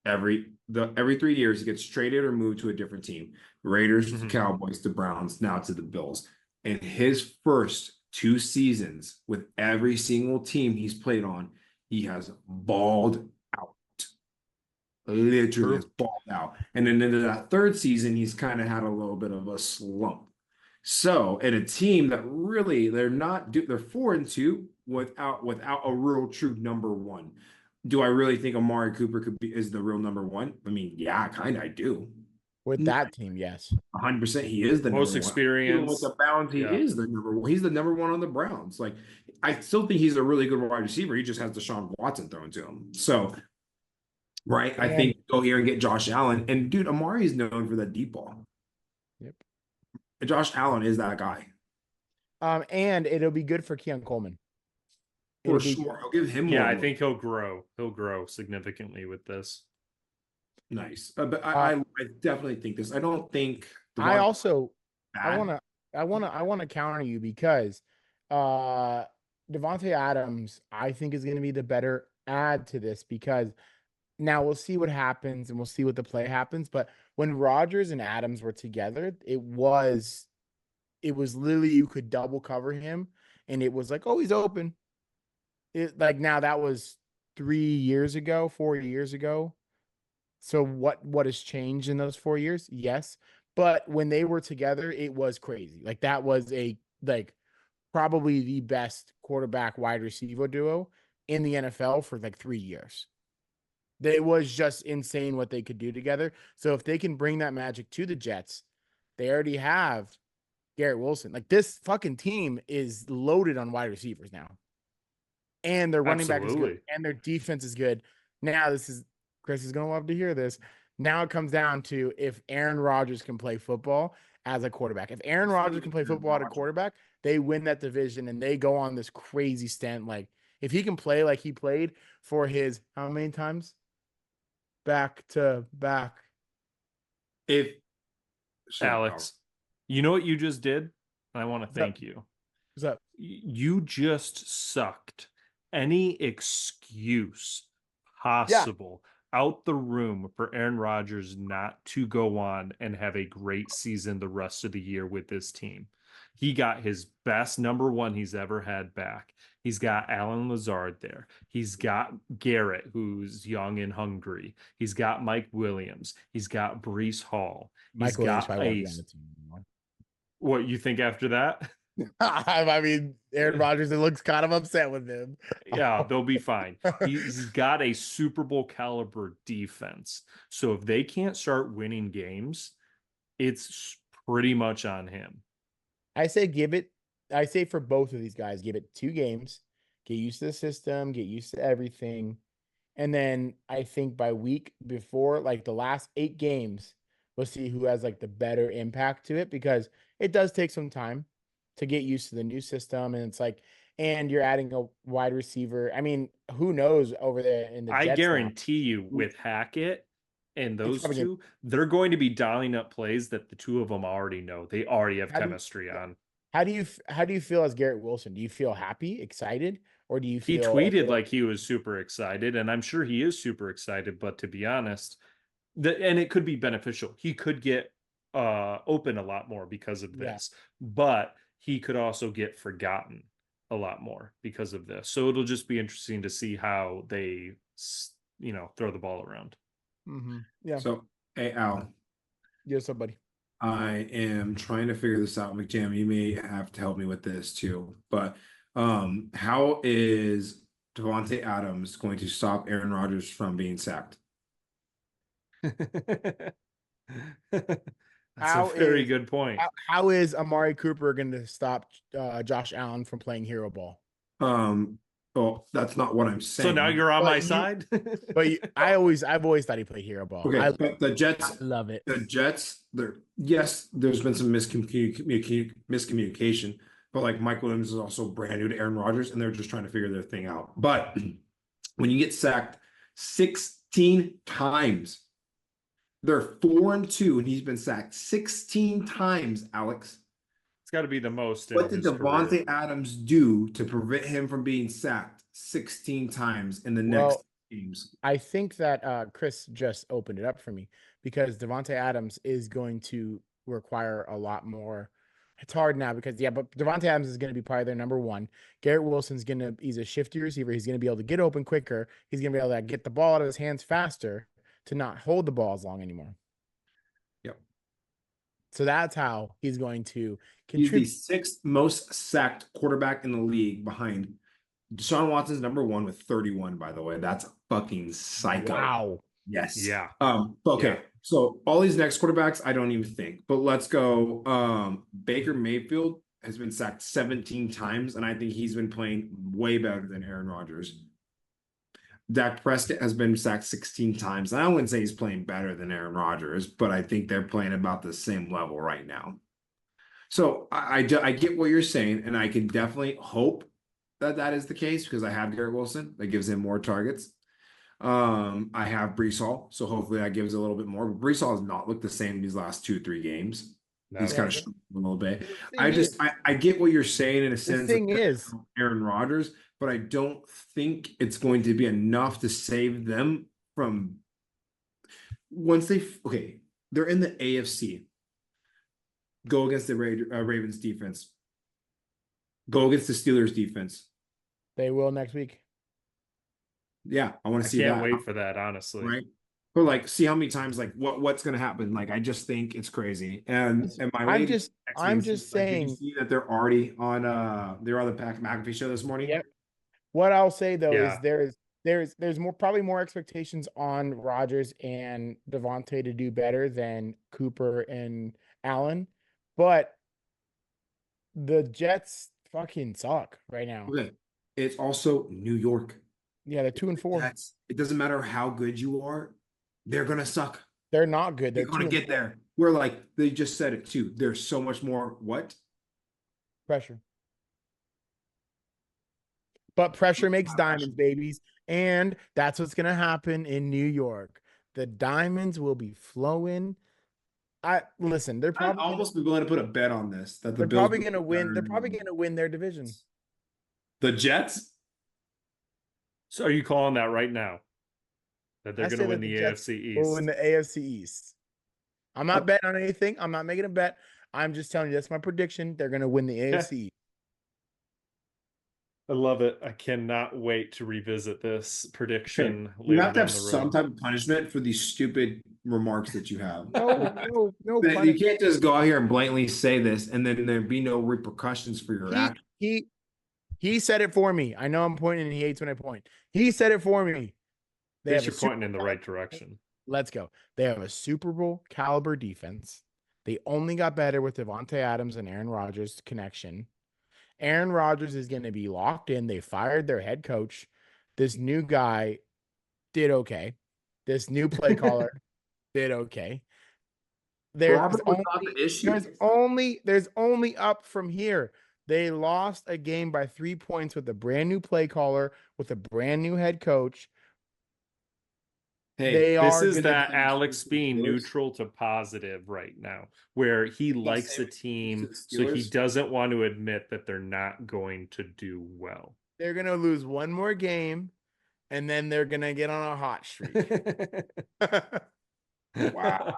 Speaker 3: every 3 years. He gets traded or moved to a different team. Raiders, to
Speaker 2: Mhm.
Speaker 3: Cowboys, to Browns, now to the Bills. In his first 2 seasons with every single team he's played on, he has balled out. Literally has
Speaker 2: True.
Speaker 3: balled out. And then into that third season, he's kind of had a little bit of a slump. So, in a team that really they're 4-2 without a real true number one. Do I really think Amari Cooper is the real number one? I mean, yeah, kind of I do.
Speaker 1: with that team, yes.
Speaker 3: 100% he is the number
Speaker 2: Most
Speaker 3: one. Even with the
Speaker 2: experience.
Speaker 3: Browns, he
Speaker 2: Yeah.
Speaker 3: is the number one. He's the number one on the Browns. Like, I still think he's a really good wide receiver. He just has Deshaun Watson thrown to him. So, right, I
Speaker 1: And
Speaker 3: think go here and get Josh Allen. And dude, Amari is known for that deep ball.
Speaker 1: yep.
Speaker 3: And Josh Allen is that guy.
Speaker 1: And it'll be good for Keon Coleman.
Speaker 3: For sure. I'll give him
Speaker 2: Yeah,
Speaker 3: more
Speaker 2: I
Speaker 3: look.
Speaker 2: think he'll grow. He'll grow significantly with this.
Speaker 3: Nice. But
Speaker 1: Uh,
Speaker 3: I definitely think this. I don't think
Speaker 1: I
Speaker 3: Devontae
Speaker 1: also
Speaker 3: bad.
Speaker 1: I wanna counter you because Devontae Adams, I think, is gonna be the better add to this because now we'll see what happens and we'll see what the play happens. But when Rodgers and Adams were together, it was literally you could double cover him and it was like, oh, he's open. Like now that was 3 years ago, 4 years ago. So what has changed in those 4 years? Yes. But when they were together, it was crazy. Like that was probably the best quarterback wide receiver duo in the NFL for like 3 years. It was just insane what they could do together. So if they can bring that magic to the Jets, they already have Garrett Wilson. Like this fucking team is loaded on wide receivers now. And their running back is good.
Speaker 2: Absolutely.
Speaker 1: And their defense is good. Now Chris is gonna love to hear this. Now it comes down to if Aaron Rodgers can play football as a quarterback. If Aaron Rodgers can play football at a quarterback, they win that division and they go on this crazy stint. Like if he can play like he played for his how many times? Back to back.
Speaker 3: If
Speaker 2: Alex, you know what you just did? I want to
Speaker 1: What's up?
Speaker 2: thank you.
Speaker 1: What's up?
Speaker 2: You just sucked any excuse
Speaker 1: Yeah.
Speaker 2: possible out the room for Aaron Rodgers not to go on and have a great season the rest of the year with this team. He got his best number one he's ever had back. He's got Alan Lazard there. He's got Garrett, who's young and hungry. He's got Mike Williams. He's got Brees Hall. He's
Speaker 1: Mike Williams
Speaker 2: got
Speaker 1: probably won't be on the team anymore.
Speaker 2: What you think after that?
Speaker 1: I mean, Aaron Rodgers, it looks kind of upset with him.
Speaker 2: Yeah, they'll be fine. He's got a Super Bowl caliber defense. So if they can't start winning games, it's pretty much on him.
Speaker 1: I say for both of these guys, give it 2 games, get used to the system, get used to everything. And then I think by week before, like the last 8 games, we'll see who has like the better impact to it, because it does take some time to get used to the new system. And it's like, and you're adding a wide receiver. I mean, who knows over there in the
Speaker 2: I
Speaker 1: Jets now?
Speaker 2: guarantee you with Hackett and those
Speaker 1: probably
Speaker 2: two, they're going to be dialing up plays that the two of them already know. They already have chemistry on.
Speaker 1: How do you feel as Garrett Wilson? Do you feel happy, excited, or do you
Speaker 2: He
Speaker 1: feel
Speaker 2: tweeted like he was super excited, and I'm sure he is super excited, but to be honest, and it could be beneficial. He could get open a lot more because of this, but he could also get forgotten a lot more because of this. So it'll just be interesting to see how they, throw the ball around.
Speaker 1: Mm-hmm. Yeah.
Speaker 3: So, hey, Al.
Speaker 1: Yes, somebody.
Speaker 3: I am trying to figure this out, McJam. You may have to help me with this too. But how is Devante Adams going to stop Aaron Rodgers from being sacked?
Speaker 2: That's a very good point.
Speaker 1: How is Amari Cooper going to stop Josh Allen from playing hero ball?
Speaker 3: Well, that's not what I'm saying.
Speaker 2: So now you're on my side.
Speaker 1: I've always thought he played hero ball.
Speaker 3: Okay, but the Jets,
Speaker 1: I love it.
Speaker 3: The Jets, yes, there's been some miscommunication, but like Mike Williams is also brand new to Aaron Rodgers, and they're just trying to figure their thing out. But when you get sacked 16 times, they're 4-2, and he's been sacked 16 times, Alex.
Speaker 2: It's got to be the most.
Speaker 3: What did Devante Adams do to prevent him from being sacked 16 times in the next games?
Speaker 1: I think that Chris just opened it up for me, because Devante Adams is going to require a lot more. It's hard now because but Devante Adams is going to be probably their number one. Garrett Wilson's he's a shifty receiver. He's going to be able to get open quicker. He's going to be able to get the ball out of his hands faster to not hold the ball as long anymore.
Speaker 3: Yep.
Speaker 1: So that's how he's going to
Speaker 3: contribute. He's the 6th most sacked quarterback in the league, behind Deshaun Watson's number 1 with 31, by the way. That's fucking psycho.
Speaker 1: Wow.
Speaker 3: Yes.
Speaker 2: Yeah.
Speaker 3: Okay.
Speaker 2: Yeah.
Speaker 3: So all these next quarterbacks, I don't even think. But let's go. Baker Mayfield has been sacked 17 times, and I think he's been playing way better than Aaron Rodgers. Dak Prescott has been sacked 16 times. I wouldn't say he's playing better than Aaron Rodgers, but I think they're playing about the same level right now. So I get what you're saying, and I can definitely hope that is the case, because I have Garrett Wilson. That gives him more targets. I have Breece Hall, so hopefully that gives a little bit more. But Breece Hall has not looked the same these last 2-3 games. He's kind of struggling a little bit. I get what you're saying in a sense.
Speaker 1: The thing is
Speaker 3: Aaron Rodgers, but I don't think it's going to be enough to save them from once they're in the AFC. Go against the Ravens defense. Go against the Steelers defense.
Speaker 1: They will next week.
Speaker 3: Yeah, I want to see that.
Speaker 2: I can't wait for that, honestly.
Speaker 3: Right? But see how many times, what's going to happen? I just think it's crazy. And
Speaker 1: I'm just saying.
Speaker 3: Did you see that they're already on the Pat McAfee show this morning?
Speaker 1: Yep. What I'll say though is there's probably more expectations on Rodgers and Devante to do better than Cooper and Allen, but the Jets fucking suck right now.
Speaker 3: Okay. It's also New York.
Speaker 1: Yeah, they're 2-4.
Speaker 3: It doesn't matter how good you are, they're gonna suck.
Speaker 1: They're not good. They're
Speaker 3: gonna get there. We're they just said it too. There's so much more
Speaker 1: pressure. But pressure makes diamonds, babies. And that's what's gonna happen in New York. The diamonds will be flowing. They're probably
Speaker 3: I'd almost be willing to put a bet on this that
Speaker 1: they're probably gonna win. They're probably gonna win their division.
Speaker 3: The Jets.
Speaker 2: So are you calling that right now? That they're going to win the AFC East?
Speaker 1: Will win the AFC East. I'm not betting on anything. I'm not making a bet. I'm just telling you that's my prediction. They're going to win the AFC East.
Speaker 2: I love it. I cannot wait to revisit this
Speaker 3: Okay.
Speaker 2: prediction
Speaker 3: You
Speaker 2: later
Speaker 3: have to
Speaker 2: down
Speaker 3: have
Speaker 2: the
Speaker 3: some
Speaker 2: road.
Speaker 3: type of punishment for these stupid remarks that you have.
Speaker 1: No
Speaker 3: You
Speaker 1: punishment.
Speaker 3: can't just go out here and blatantly say this and then there be no repercussions for your
Speaker 1: He
Speaker 3: act.
Speaker 1: he he said it for me. I know I'm pointing and he hates when I point. He said it for me.
Speaker 2: At
Speaker 1: They have
Speaker 2: least
Speaker 1: a
Speaker 2: you're
Speaker 1: Super
Speaker 2: pointing in the
Speaker 1: Bowl.
Speaker 2: right direction.
Speaker 1: Let's go. They have a Super Bowl caliber defense. They only got better with Devante Adams and Aaron Rodgers connection. Aaron Rodgers is going to be locked in. They fired their head coach. This new guy did okay. This new play caller did okay.
Speaker 3: What
Speaker 1: There's
Speaker 3: happened
Speaker 1: only
Speaker 3: without the issue?
Speaker 1: there's only up from here. They lost a game by 3 points with a brand new play caller, with a brand new head coach.
Speaker 3: Hey,
Speaker 1: They
Speaker 2: This
Speaker 1: are
Speaker 2: is
Speaker 1: going to
Speaker 2: that
Speaker 3: can you
Speaker 2: Alex
Speaker 3: speak to the
Speaker 2: being
Speaker 3: Steelers?
Speaker 2: neutral to positive right now, where he
Speaker 3: Can you
Speaker 2: likes
Speaker 3: say
Speaker 2: the
Speaker 3: what you speak to
Speaker 2: team,
Speaker 3: the
Speaker 2: so he
Speaker 3: Steelers?
Speaker 2: doesn't want to admit that they're not going to do well.
Speaker 1: they're going to lose one more game and then they're going to get on a hot streak.
Speaker 3: Wow.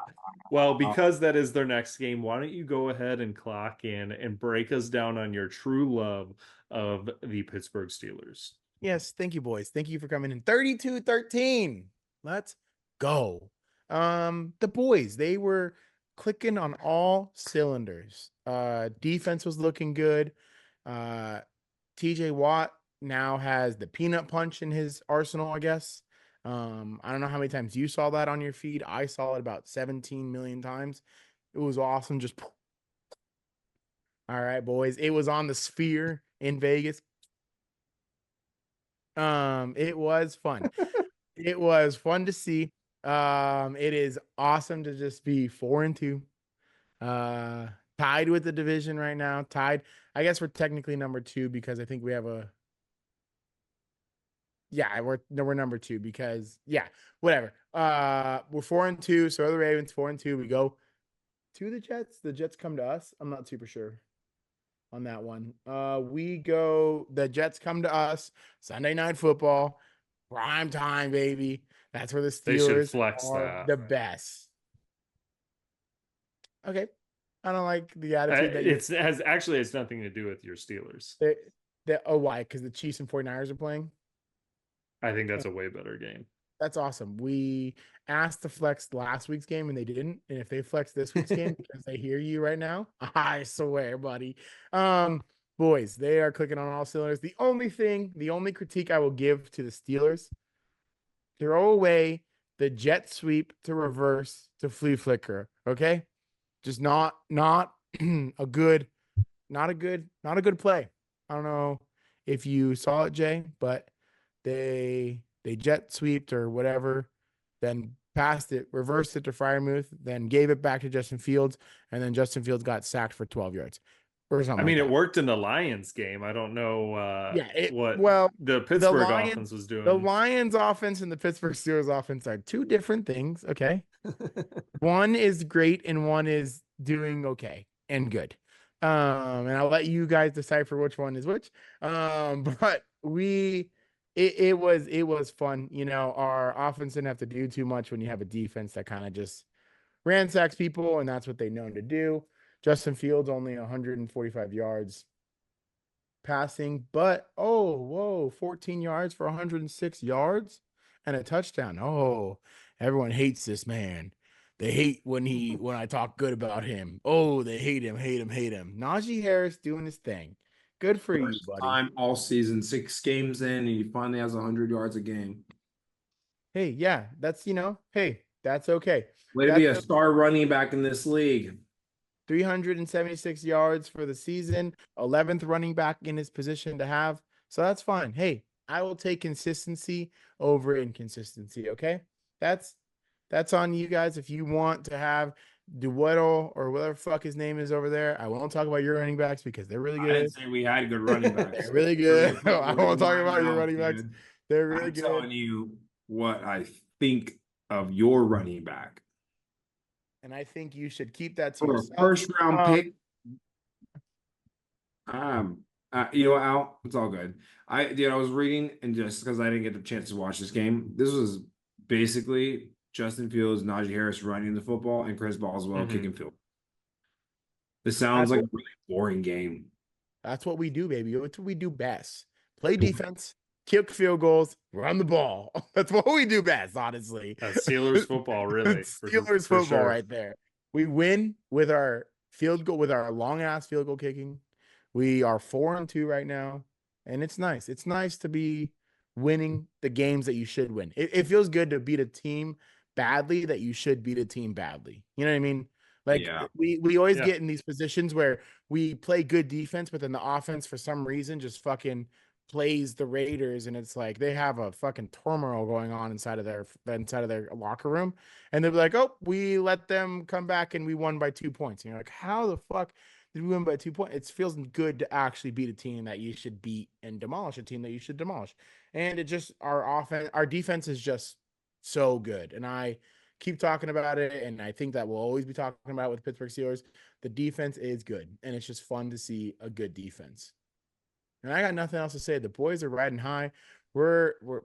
Speaker 2: Well, because that is their next game, why don't you go ahead and clock in and break us down on your true love of the Pittsburgh Steelers?
Speaker 1: Yes, thank you, boys. Thank you for coming in. 32-13. Let's go. The boys, they were clicking on all cylinders. Defense was looking good. TJ Watt now has the peanut punch in his arsenal, I guess. I don't know how many times you saw that on your feed. I saw it about 17 million times. It was awesome. Just all right, boys. It was on the Sphere in Vegas. It was fun. It was fun to see. It is awesome to just be 4-2. Tied with the division right now. Tied. I guess we're technically number 2 because I think we have a yeah, we're number 2 because yeah, whatever. We're 4-2, so are the Ravens. 4-2. We go to the Jets. The Jets come to us. I'm not super sure on that one. The Jets come to us. Sunday Night Football. Prime time, baby. That's where the
Speaker 2: They should
Speaker 1: Steelers
Speaker 2: flex
Speaker 1: are
Speaker 2: that.
Speaker 1: the best. Okay. I don't like the attitude that
Speaker 2: It's nothing to do with your Steelers.
Speaker 1: why? Because the Chiefs and 49ers are playing.
Speaker 2: I think that's a way better game.
Speaker 1: That's awesome. We asked to flex last week's game and they didn't. And if they flex this week's game because they hear you right now, I swear, buddy. Boys, they are clicking on all cylinders. The only critique I will give to the Steelers, throw away the jet sweep to reverse to flea flicker. Okay. Just not a good play. I don't know if you saw it, Jay, but they jet sweeped or whatever, then passed it, reversed it to Freiermuth, then gave it back to Justin Fields, and then Justin Fields got sacked for 12 yards or something.
Speaker 2: I mean,
Speaker 1: like
Speaker 2: it
Speaker 1: that.
Speaker 2: worked in the Lions game. I don't know what the Pittsburgh offense was doing.
Speaker 1: The Lions offense and the Pittsburgh Steelers offense are two different things. Okay. One is great and one is doing okay and good. And I'll let you guys decipher which one is which. But it was fun. You know, our offense didn't have to do too much when you have a defense that kind of just ransacks people, and that's what they're known to do. Justin Fields only 145 yards passing, but 14 yards for 106 yards and a touchdown. Oh, everyone hates this man. They hate when I talk good about him. Oh, they hate him. Najee Harris doing his thing. Good for you, buddy.
Speaker 3: Time all season, 6 games in, and he finally has 100 yards a game.
Speaker 1: Hey, yeah, that's hey, that's okay.
Speaker 3: Way to be a star running back in this league.
Speaker 1: 376 yards for the season, 11th running back in his position to have. So that's fine. Hey, I will take consistency over inconsistency. Okay. That's on you guys. If you want to have Duetto or whatever fuck his name is over there, I won't talk about your running backs because they're really good.
Speaker 3: I didn't say we had good running backs.
Speaker 1: They're really good. I won't talk about your running backs. They're really good.
Speaker 3: I'm telling you what I think of your running back.
Speaker 1: And I think you should keep that to
Speaker 3: For
Speaker 1: yourself.
Speaker 3: a first round pick. You know, Al, it's all good. I was reading, and just because I didn't get the chance to watch this game, this was basically Justin Fields, Najee Harris running the football, and Chris Boswell kicking field. This sounds like a really boring game.
Speaker 1: That's what we do, baby. It's what we do best. play defense, kick field goals, run the ball. That's what we do best, honestly.
Speaker 2: That's Steelers football, really.
Speaker 1: Steelers
Speaker 2: for
Speaker 1: football
Speaker 2: sure.
Speaker 1: right there. We win with our field goal, with our long ass field goal kicking. We are 4-2 right now, and it's nice. It's nice to be winning the games that you should win. It feels good to beat a team badly that you should beat a team badly. You know what I mean? Like
Speaker 3: Yeah.
Speaker 1: we always
Speaker 2: Yeah.
Speaker 1: get in these positions where we play good defense, but then the offense for some reason just fucking plays the Raiders, and it's like they have a fucking turmoil going on inside of their locker room, and they'll be like, "Oh, we let them come back and we won by 2 points." And you're like, "How the fuck did we win by 2 points?" It feels good to actually beat a team that you should beat and demolish a team that you should demolish. And it just our defense is just so good, and I keep talking about it, and I think that we'll always be talking about it with Pittsburgh Steelers. The defense is good, and it's just fun to see a good defense. And I got nothing else to say. The boys are riding high. The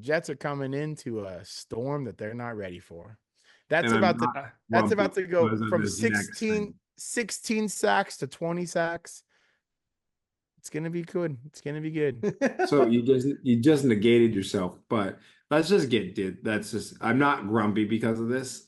Speaker 1: Jets are coming into a storm that they're not ready for. That's
Speaker 3: And I'm
Speaker 1: about to
Speaker 3: not
Speaker 1: that's
Speaker 3: grumpy
Speaker 1: about to go
Speaker 3: because of
Speaker 1: from
Speaker 3: this next thing.
Speaker 1: 16 sacks to 20 sacks. It's gonna be good. It's gonna be good.
Speaker 3: So you just negated yourself, but let's just I'm not grumpy because of this.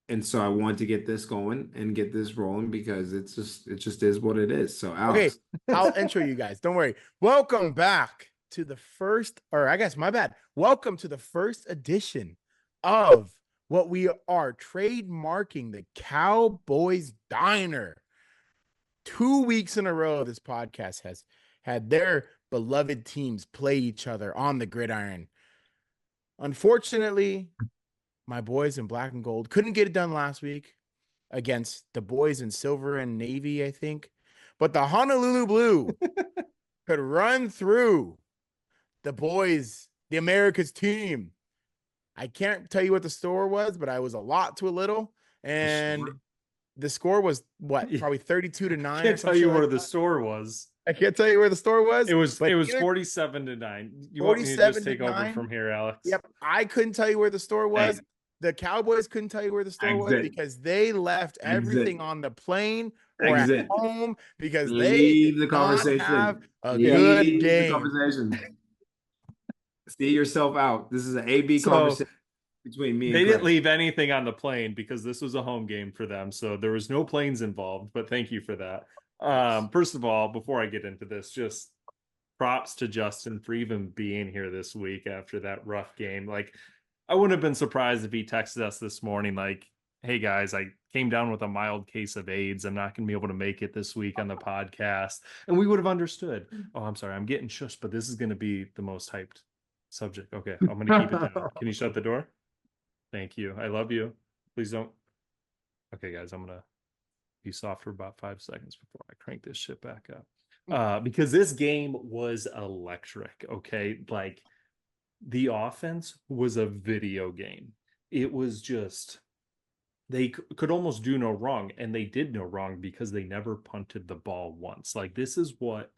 Speaker 3: And so I want to get this going and get this rolling because it just is what it is. So
Speaker 1: Okay,
Speaker 3: Alex,
Speaker 1: I'll intro you guys. Don't worry. Welcome back to the first, or I guess my bad. Welcome to the first edition of what we are trademarking, the Cowboys Diner. 2 weeks in a row, this podcast has had their beloved teams play each other on the gridiron. Unfortunately, my boys in black and gold couldn't get it done last week against the boys in silver and navy, I think. But the Honolulu Blue could run through the boys, the America's team. I can't tell you what the score was, but I was a lot to a little. And the score was what? Probably 32-9.
Speaker 2: I can't tell you where the store was.
Speaker 1: I can't tell you where the store was.
Speaker 2: It was
Speaker 1: 47-9.
Speaker 2: 47-9. You want me to just take over
Speaker 1: 47-9?
Speaker 2: from here, Alex?
Speaker 1: Yep. I couldn't tell you where the store was. The Cowboys couldn't tell you where the store was because they left everything on the plane or at home because they
Speaker 3: leave the
Speaker 1: did not
Speaker 3: conversation.
Speaker 1: have a
Speaker 3: Leave
Speaker 1: good
Speaker 3: the
Speaker 1: game.
Speaker 3: conversation. See yourself out. This is an A-B conversation between me and
Speaker 2: They didn't
Speaker 3: Chris.
Speaker 2: leave anything on the plane because this was a home game for them. So there was no planes involved, but thank you for that. First of all, before I get into this, just props to Justin for even being here this week after that rough game. Like, I wouldn't have been surprised if he texted us this morning, like, "Hey guys, I came down with a mild case of AIDS. I'm not going to be able to make it this week on the podcast." And we would have understood. Oh, I'm sorry, I'm getting shushed, but this is going to be the most hyped subject. Okay, I'm going to keep it down. Can you shut the door? Thank you. I love you. Please don't. Okay, guys, I'm going to be soft for about 5 seconds before I crank this shit back up. Because this game was electric, okay? Like, the offense was a video game. It was just, they could almost do no wrong, and they did no wrong because they never punted the ball once. Like, this is what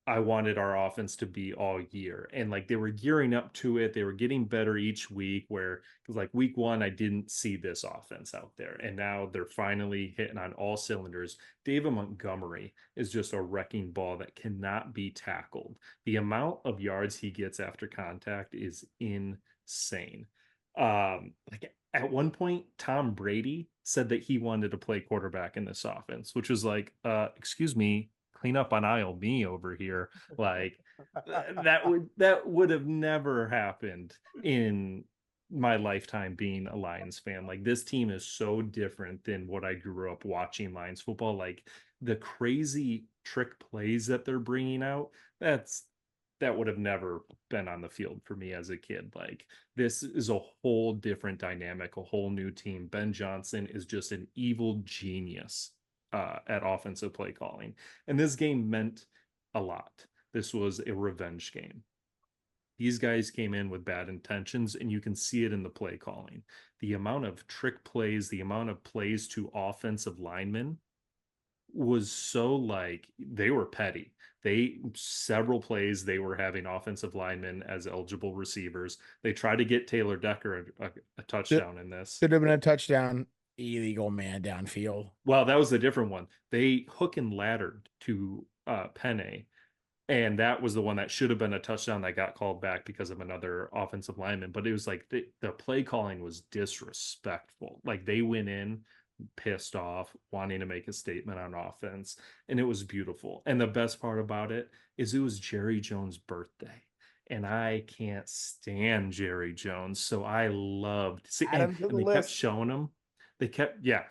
Speaker 2: I wanted our offense to be all year. And like, they were gearing up to it. They were getting better each week, where because like week 1, I didn't see this offense out there. And now they're finally hitting on all cylinders. David Montgomery is just a wrecking ball that cannot be tackled. The amount of yards he gets after contact is insane. Like at one point, Tom Brady said that he wanted to play quarterback in this offense, which was like, excuse me, clean up on aisle me over here. Like that would have never happened in my lifetime being a Lions fan. Like, this team is so different than what I grew up watching Lions football. Like, the crazy trick plays that they're bringing out, that would have never been on the field for me as a kid. Like, this is a whole different dynamic, a whole new team. Ben Johnson is just an evil genius at offensive play calling. And this game meant a lot. This was a revenge game. These guys came in with bad intentions, and you can see it in the play calling. The amount of trick plays, the amount of plays to offensive linemen was so, like, they were petty. Several plays, they were having offensive linemen as eligible receivers. They tried to get Taylor Decker a touchdown in this.
Speaker 1: Should have been a touchdown. Illegal man downfield.
Speaker 2: Well, that was a different one. They hook and laddered to Penne And that was the one that should have been a touchdown that got called back because of another offensive lineman. But it was like the play calling was disrespectful. Like they went in pissed off, wanting to make a statement on offense, and it was beautiful. And the best part about it is it was Jerry Jones' birthday. And I can't stand Jerry Jones. So I loved see,
Speaker 1: Add him to the
Speaker 2: and they kept
Speaker 1: list.
Speaker 2: showing him. They kept, yeah,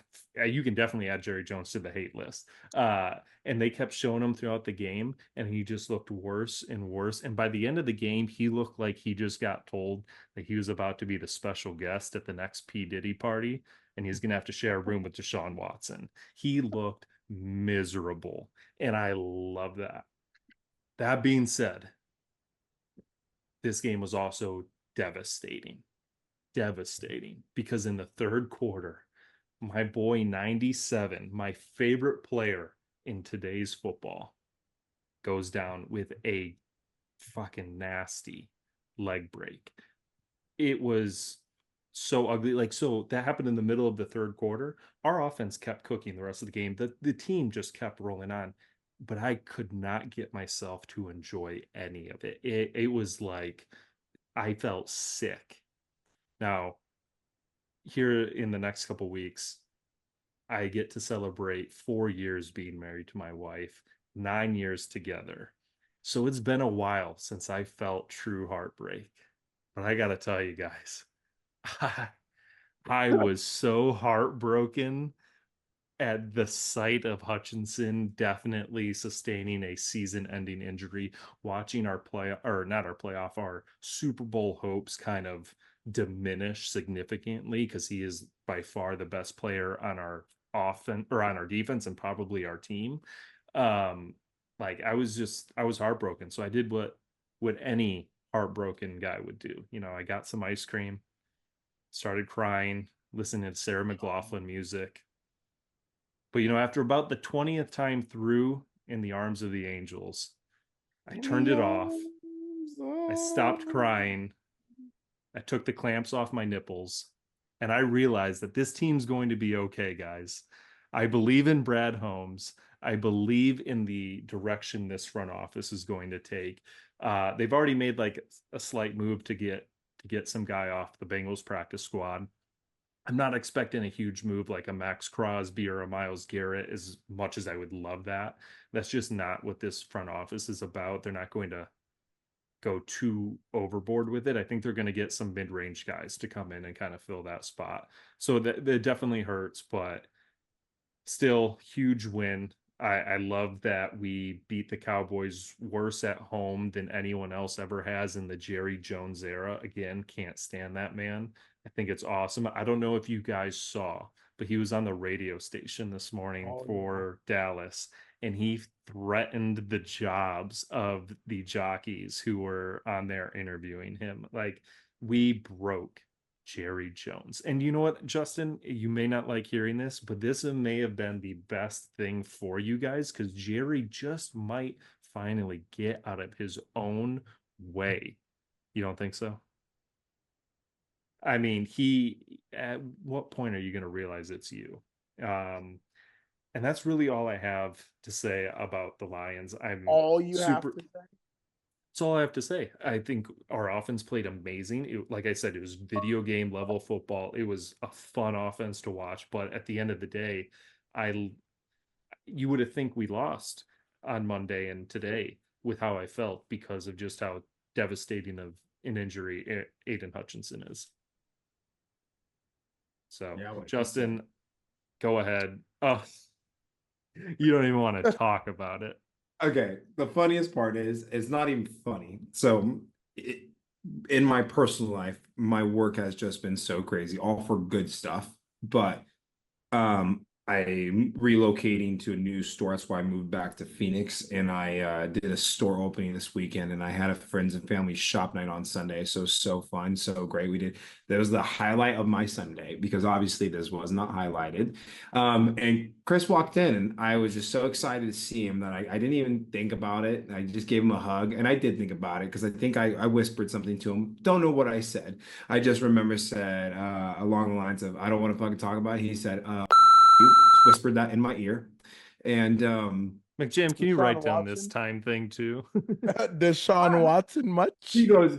Speaker 2: you can definitely add Jerry Jones to the hate list. And they kept showing him throughout the game, and he just looked worse and worse. And by the end of the game, he looked like he just got told that he was about to be the special guest at the next P. Diddy party, and he's going to have to share a room with Deshaun Watson. He looked miserable, and I love that. That being said, this game was also devastating. Devastating because in the third quarter, my boy 97, my favorite player in today's football, goes down with a fucking nasty leg break. It was so ugly. Like, so that happened in the middle of the third quarter. Our offense kept cooking the rest of the game. The team just kept rolling on, but I could not get myself to enjoy any of it. It was like I felt sick. Now, here in the next couple weeks, I get to celebrate 4 years being married to my wife, 9 years together. So it's been a while since I felt true heartbreak. But I got to tell you guys, I was so heartbroken at the sight of Hutchinson definitely sustaining a season-ending injury, watching our play or not our playoff, our Super Bowl hopes kind of diminish significantly because he is by far the best player on our offense or on our defense and probably our team. Like I was heartbroken. So I did what any heartbroken guy would do. You know, I got some ice cream, started crying, listening to Sarah McLachlan music. But, you know, after about the 20th time through in the arms of the angels, I turned it off. I stopped crying. I took the clamps off my nipples. And I realized that this team's going to be okay, guys. I believe in Brad Holmes. I believe in the direction this front office is going to take. They've already made like a slight move to get some guy off the Bengals practice squad. I'm not expecting a huge move like a Max Crosby or a Myles Garrett as much as I would love that. That's just not what this front office is about. They're not going to go too overboard with it. I think they're going to get some mid-range guys to come in and kind of fill that spot. So that definitely hurts, but still huge win. I love that we beat the Cowboys worse at home than anyone else ever has in the Jerry Jones era. Again, can't stand that man. I think it's awesome. I don't know if you guys saw, but he was on the radio station this morning for Dallas, and he threatened the jobs of the jockeys who were on there interviewing him. Like, we broke Jerry Jones. And you know what, Justin, you may not like hearing this, but this may have been the best thing for you guys because Jerry just might finally get out of his own way. You don't think so? I mean, at what point are you going to realize it's you? And that's really all I have to say about the Lions. I'm
Speaker 1: All you have
Speaker 2: super
Speaker 1: to say.
Speaker 2: That's all I have to say. I think our offense played amazing. Like I said, it was video game level football. It was a fun offense to watch. But at the end of the day, you would have think we lost on Monday and today with how I felt because of just how devastating of an injury Aiden Hutchinson is. So,
Speaker 3: Yeah,
Speaker 2: Justin, go ahead. Oh, you don't even want to talk about it.
Speaker 3: Okay, the funniest part is it's not even funny. So in my personal life, my work has just been so crazy, all for good stuff. But I'm relocating to a new store. That's why I moved back to Phoenix, and I did a store opening this weekend, and I had a friends and family shop night on Sunday. So fun, so great. That was the highlight of my Sunday because obviously this was not highlighted. And Chris walked in, and I was just so excited to see him that I didn't even think about it. I just gave him a hug, and I did think about it because I think I whispered something to him. Don't know what I said. I just remember said along the lines of, "I don't want to fucking talk about it." He said, you whispered that in my ear. And
Speaker 2: McJam, can you
Speaker 1: Deshaun
Speaker 2: write down this
Speaker 1: Watson?
Speaker 2: time thing too?
Speaker 1: Deshaun Watson much?
Speaker 3: He goes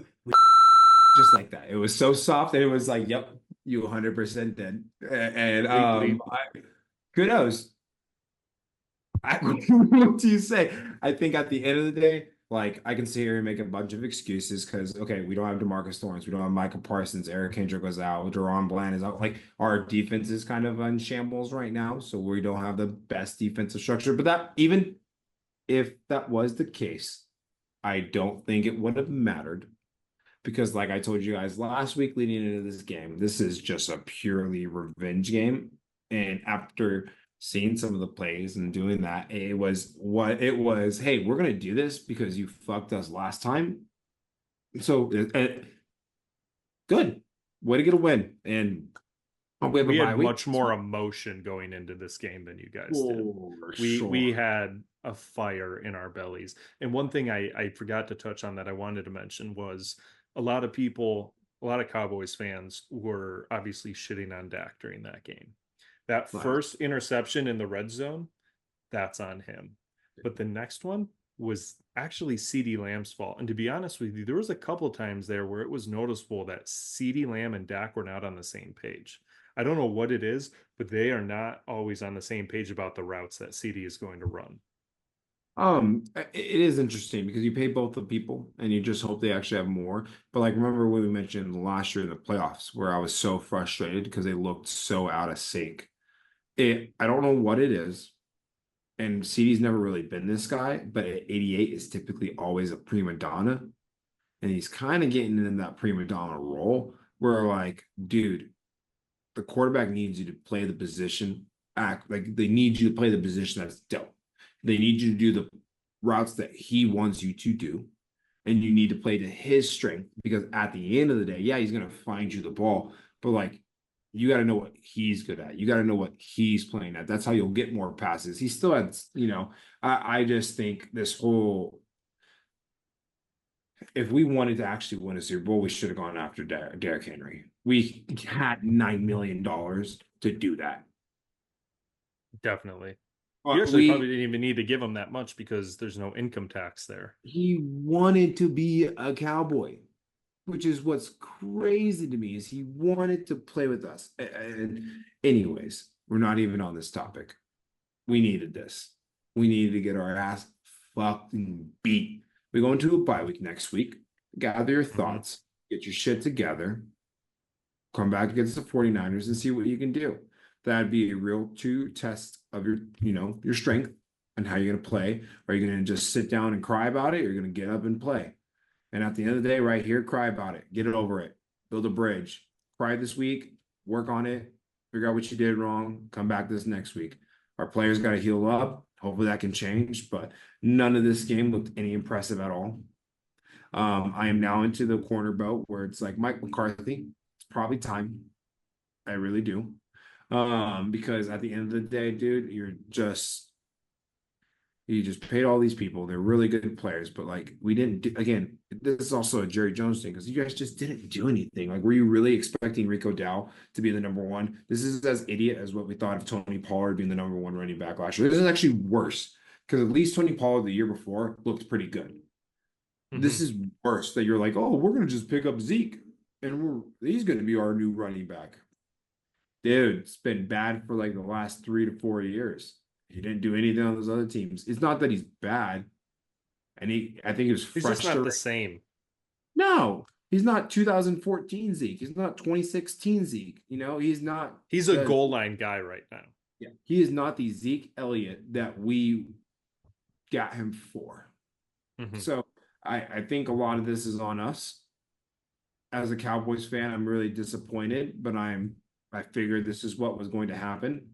Speaker 3: just like that. It was so soft that it was like, yep, you 100% did. And
Speaker 2: Bleep, bleep.
Speaker 3: kudos. What do you say? I think at the end of the day, like I can sit here and make a bunch of excuses because okay, we don't have DeMarcus Lawrence, we don't have Michael Parsons, Eric Kendrick was out, Deron Bland is out. Like our defense is kind of in shambles right now, so we don't have the best defensive structure. But that even if that was the case, I don't think it would have mattered because, like I told you guys last week leading into this game, this is just a purely revenge game. And after seeing some of the plays and doing that, it was what it was. Hey, we're gonna do this because you fucked us last time. So good. Way to get a win. And
Speaker 2: We had much more emotion going into this game than you guys did. We had a fire in our bellies. And one thing I forgot to touch on that I wanted to mention was a lot of people, a lot of Cowboys fans were obviously shitting on Dak during that game. That first interception in the red zone, that's on him. But the next one was actually CeeDee Lamb's fault. And to be honest with you, there was a couple of times there where it was noticeable that CeeDee Lamb and Dak were not on the same page. I don't know what it is, but they are not always on the same page about the routes that CeeDee is going to run.
Speaker 3: It is interesting because you pay both the people and you just hope they actually have more. But like, remember when we mentioned last year in the playoffs where I was so frustrated because they looked so out of sync. I don't know what it is. And CD's never really been this guy, but at 88 is typically always a prima donna. And he's kind of getting in that prima donna role where like, dude, the quarterback needs you to play the position, act like they need you to play the position that's dealt. They need you to do the routes that he wants you to do. And you need to play to his strength because at the end of the day, yeah, he's going to find you the ball. But like, you got to know what he's good at. You got to know what he's playing at. That's how you'll get more passes. He still has, I just think this whole, if we wanted to actually win a Super Bowl, we should have gone after Derrick Henry. We had $9 million to do that.
Speaker 2: Definitely. You actually probably didn't even need to give him that much because there's no income tax there.
Speaker 3: He wanted to be a Cowboy, which is what's crazy to me is he wanted to play with us. And anyways, we're not even on this topic. We needed this. We needed to get our ass fucking beat. We go into a bye week next week. Gather your thoughts. Get your shit together. Come back against the 49ers and see what you can do. That'd be a real true test of your strength and how you're going to play. Are you going to just sit down and cry about it? Or are you going to get up and play? And at the end of the day, right here, cry about it. Get it over it. Build a bridge. Cry this week. Work on it. Figure out what you did wrong. Come back this next week. Our players got to heal up. Hopefully that can change. But none of this game looked any impressive at all. I am now into the corner belt where it's like Mike McCarthy. It's probably time. I really do. Because at the end of the day, dude, you just paid all these people. They're really good players, but like we didn't do, again, this is also a Jerry Jones thing because you guys just didn't do anything. Like, were you really expecting Rico Dow to be the number one? This is as idiot as what we thought of Tony Pollard being the number one running back last year. This is actually worse because at least Tony Pollard the year before looked pretty good. This is worse that you're like, oh, we're gonna just pick up Zeke and he's gonna be our new running back. Dude, it's been bad for like the last 3 to 4 years. He didn't do anything on those other teams. It's not that he's bad. And I think he was frustrated.
Speaker 2: He's just not the same.
Speaker 3: No, he's not 2014 Zeke. He's not 2016 Zeke. He's not.
Speaker 2: He's a goal line guy right now.
Speaker 3: Yeah. He is not the Zeke Elliott that we got him for. So I think a lot of this is on us. As a Cowboys fan, I'm really disappointed, but I figured this is what was going to happen.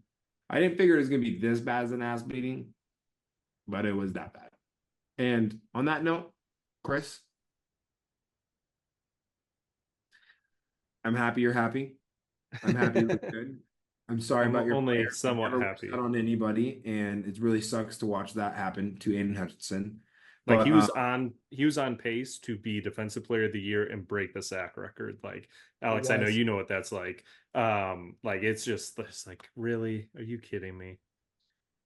Speaker 3: I didn't figure it was going to be this bad as an ass beating, but it was that bad. And on that note, Chris, I'm happy you're happy. I'm happy you look good. I'm sorry about your
Speaker 2: only
Speaker 3: player.
Speaker 2: somewhat happy.
Speaker 3: Not on anybody, and it really sucks to watch that happen to Aiden Hutchinson.
Speaker 2: Like he was on pace to be defensive player of the year and break the sack record. Like Alex, I know you know what that's like. Like it's just like, really? Are you kidding me?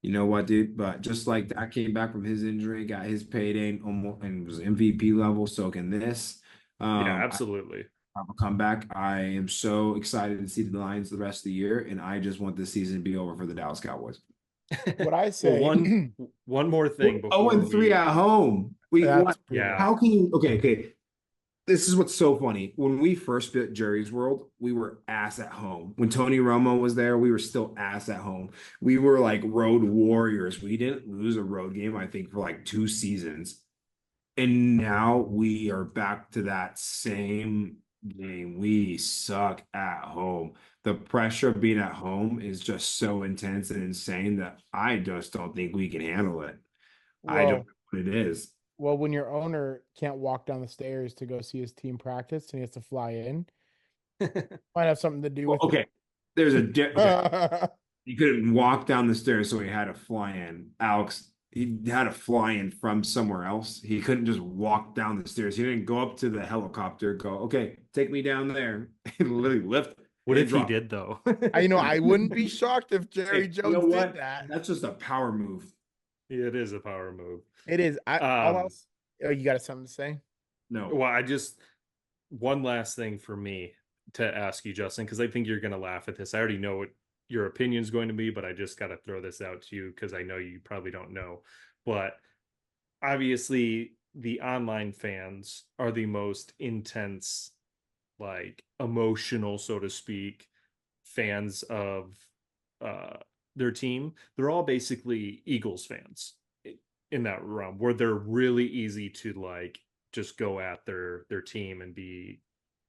Speaker 3: You know what, dude? But just like that came back from his injury, got his payday almost and was MVP level. So can this.
Speaker 2: Yeah,
Speaker 3: I
Speaker 2: absolutely.
Speaker 3: have a comeback. I am so excited to see the Lions the rest of the year, and I just want this season to be over for the Dallas Cowboys.
Speaker 1: What I
Speaker 2: Well,
Speaker 1: say,
Speaker 2: one more thing
Speaker 3: Oh,
Speaker 2: before
Speaker 3: and three
Speaker 2: we
Speaker 3: at home. We
Speaker 1: that's
Speaker 3: what?
Speaker 1: brutal.
Speaker 2: yeah.
Speaker 3: How can you? Okay. This is what's so funny. When we first built Jerry's World, we were ass at home. When Tony Romo was there, we were still ass at home. We were like road warriors. We didn't lose a road game, I think, for like 2 seasons. And now we are back to that same game. We suck at home. The pressure of being at home is just so intense and insane that I just don't think we can handle it. I don't
Speaker 1: Well,
Speaker 3: know what it is.
Speaker 1: well, when your owner can't walk down the stairs to go see his team practice and he has to fly in, might have something to do
Speaker 3: Well,
Speaker 1: with
Speaker 3: okay. There's a okay.
Speaker 1: it.
Speaker 3: He couldn't walk down the stairs, so he had to fly in. Alex, he had to fly in from somewhere else. He couldn't just walk down the stairs. He didn't go up to the helicopter, go, okay, take me down there, and literally lift
Speaker 2: What
Speaker 3: and
Speaker 2: if he
Speaker 3: drop.
Speaker 2: did though?
Speaker 1: I wouldn't be shocked if Jerry
Speaker 3: Hey, you know
Speaker 1: Jones did
Speaker 3: what?
Speaker 1: that.
Speaker 3: That's just a power move.
Speaker 2: It is a power move.
Speaker 1: It is. All
Speaker 2: Um,
Speaker 1: else. Oh, you got something to say?
Speaker 3: No.
Speaker 2: well, I just one last thing for me to ask you, Justin, because I think you're going to laugh at this. I already know what your opinion is going to be, but I just got to throw this out to you because I know you probably don't know. But obviously, the online fans are the most intense, like emotional, so to speak, fans of uh, their team. They're all basically Eagles fans in that realm where they're really easy to like just go at their team and be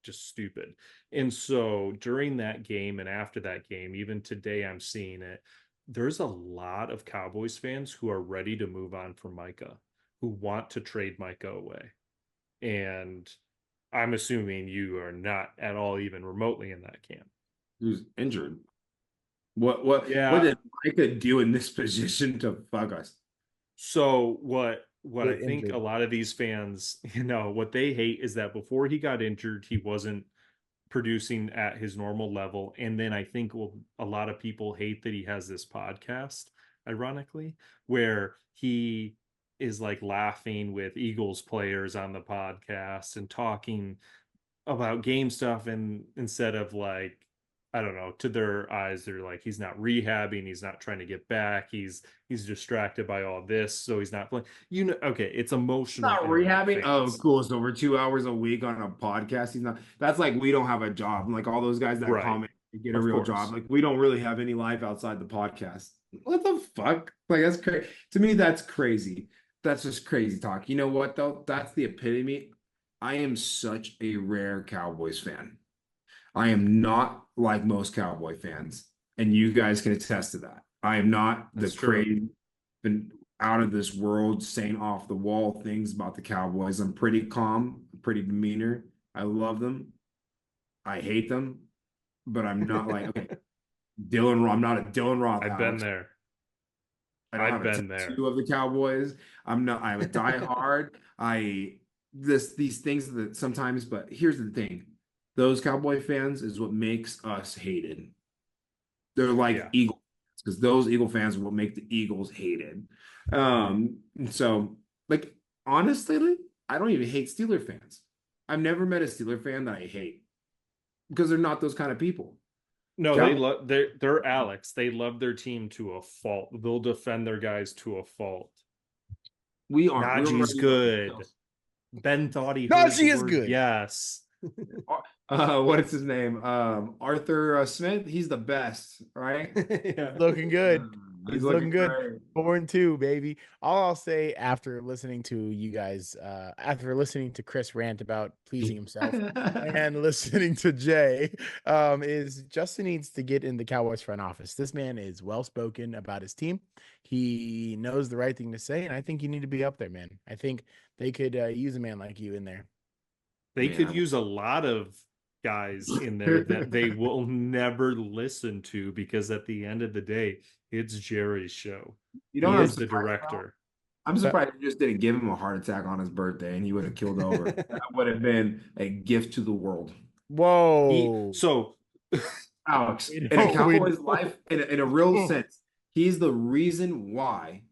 Speaker 2: just stupid. And so during that game and after that game, even today I'm seeing it, there's a lot of Cowboys fans who are ready to move on from Micah, who want to trade Micah away. And I'm assuming you are not at all even remotely in that camp.
Speaker 3: He was injured. What
Speaker 2: Yeah.
Speaker 3: did Micah do in this position to fuck us?
Speaker 2: So what I
Speaker 1: Get
Speaker 2: think a
Speaker 1: injured.
Speaker 2: lot of these fans, what they hate is that before he got injured, he wasn't producing at his normal level. And then I think a lot of people hate that he has this podcast, ironically, where he is like laughing with Eagles players on the podcast and talking about game stuff, and instead of like, I don't know, to their eyes they're like, he's not rehabbing, he's not trying to get back, he's distracted by all this, so he's not playing, okay, it's emotional
Speaker 3: Not
Speaker 2: internet
Speaker 3: rehabbing. Oh,
Speaker 2: fans.
Speaker 3: cool. So over 2 hours a week on a podcast. He's not. That's like we don't have a job. Like all those guys that
Speaker 2: Right,
Speaker 3: comment and get a
Speaker 2: of
Speaker 3: real job.
Speaker 2: course.
Speaker 3: Like we don't really have any life outside the podcast. What the fuck? Like that's crazy. To me, that's crazy. That's just crazy talk. You know what though? That's the epitome. I am such a rare Cowboys fan. I am not like most Cowboy fans, and you guys can attest to that. I am not the
Speaker 2: That's true.
Speaker 3: crazy, been out of this world, saying off the wall things about the Cowboys. I'm pretty calm, pretty demeanor. I love them. I hate them, but I'm not like okay, Dylan. I'm not a Dylan Roth,
Speaker 2: I've been
Speaker 3: Alex.
Speaker 2: there.
Speaker 3: I don't
Speaker 2: I've
Speaker 3: have a
Speaker 2: been there.
Speaker 3: tattoo of the Cowboys. I'm not. I'm a diehard. I these things that sometimes, but here's the thing: those Cowboy fans is what makes us hated. They're like
Speaker 2: Yeah.
Speaker 3: Eagle because those Eagle fans are what make the Eagles hated. So like honestly, like, I don't even hate Steeler fans. I've never met a Steeler fan that I hate because they're not those kind of people.
Speaker 2: No, they
Speaker 3: Cow-
Speaker 2: love they're Alex. They love their team to a fault. They'll defend their guys to a fault.
Speaker 3: we aren't. We
Speaker 2: Najee's
Speaker 3: already know
Speaker 2: good.
Speaker 3: the
Speaker 2: Ben thought he
Speaker 1: No,
Speaker 2: heard the
Speaker 1: she is
Speaker 2: word
Speaker 1: good.
Speaker 2: yes.
Speaker 3: what is his name? Arthur Smith. He's the best, right?
Speaker 2: Yeah.
Speaker 1: Looking good.
Speaker 3: He's
Speaker 1: He's looking
Speaker 3: looking
Speaker 1: good.
Speaker 3: great.
Speaker 1: 4-2, baby. All I'll say after listening to you guys, after listening to Chris rant about pleasing himself and listening to Jay, is Justin needs to get in the Cowboys front office. This man is well spoken about his team. He knows the right thing to say, and I think you need to be up there, man. I think they could use a man like you in there.
Speaker 2: They could use a lot of guys in there that they will never listen to because at the end of the day, it's Jerry's show.
Speaker 3: You know
Speaker 2: He
Speaker 3: what I'm
Speaker 2: is the
Speaker 3: surprised about?
Speaker 2: director.
Speaker 3: I'm surprised you just didn't give him a heart attack on his birthday and he would have killed over. That would have been a gift to the world.
Speaker 2: He
Speaker 1: Whoa.
Speaker 2: so
Speaker 3: Alex,
Speaker 1: We
Speaker 3: in a
Speaker 1: don't, we
Speaker 3: Cowboys
Speaker 1: don't.
Speaker 3: life, in a real sense, He's the reason why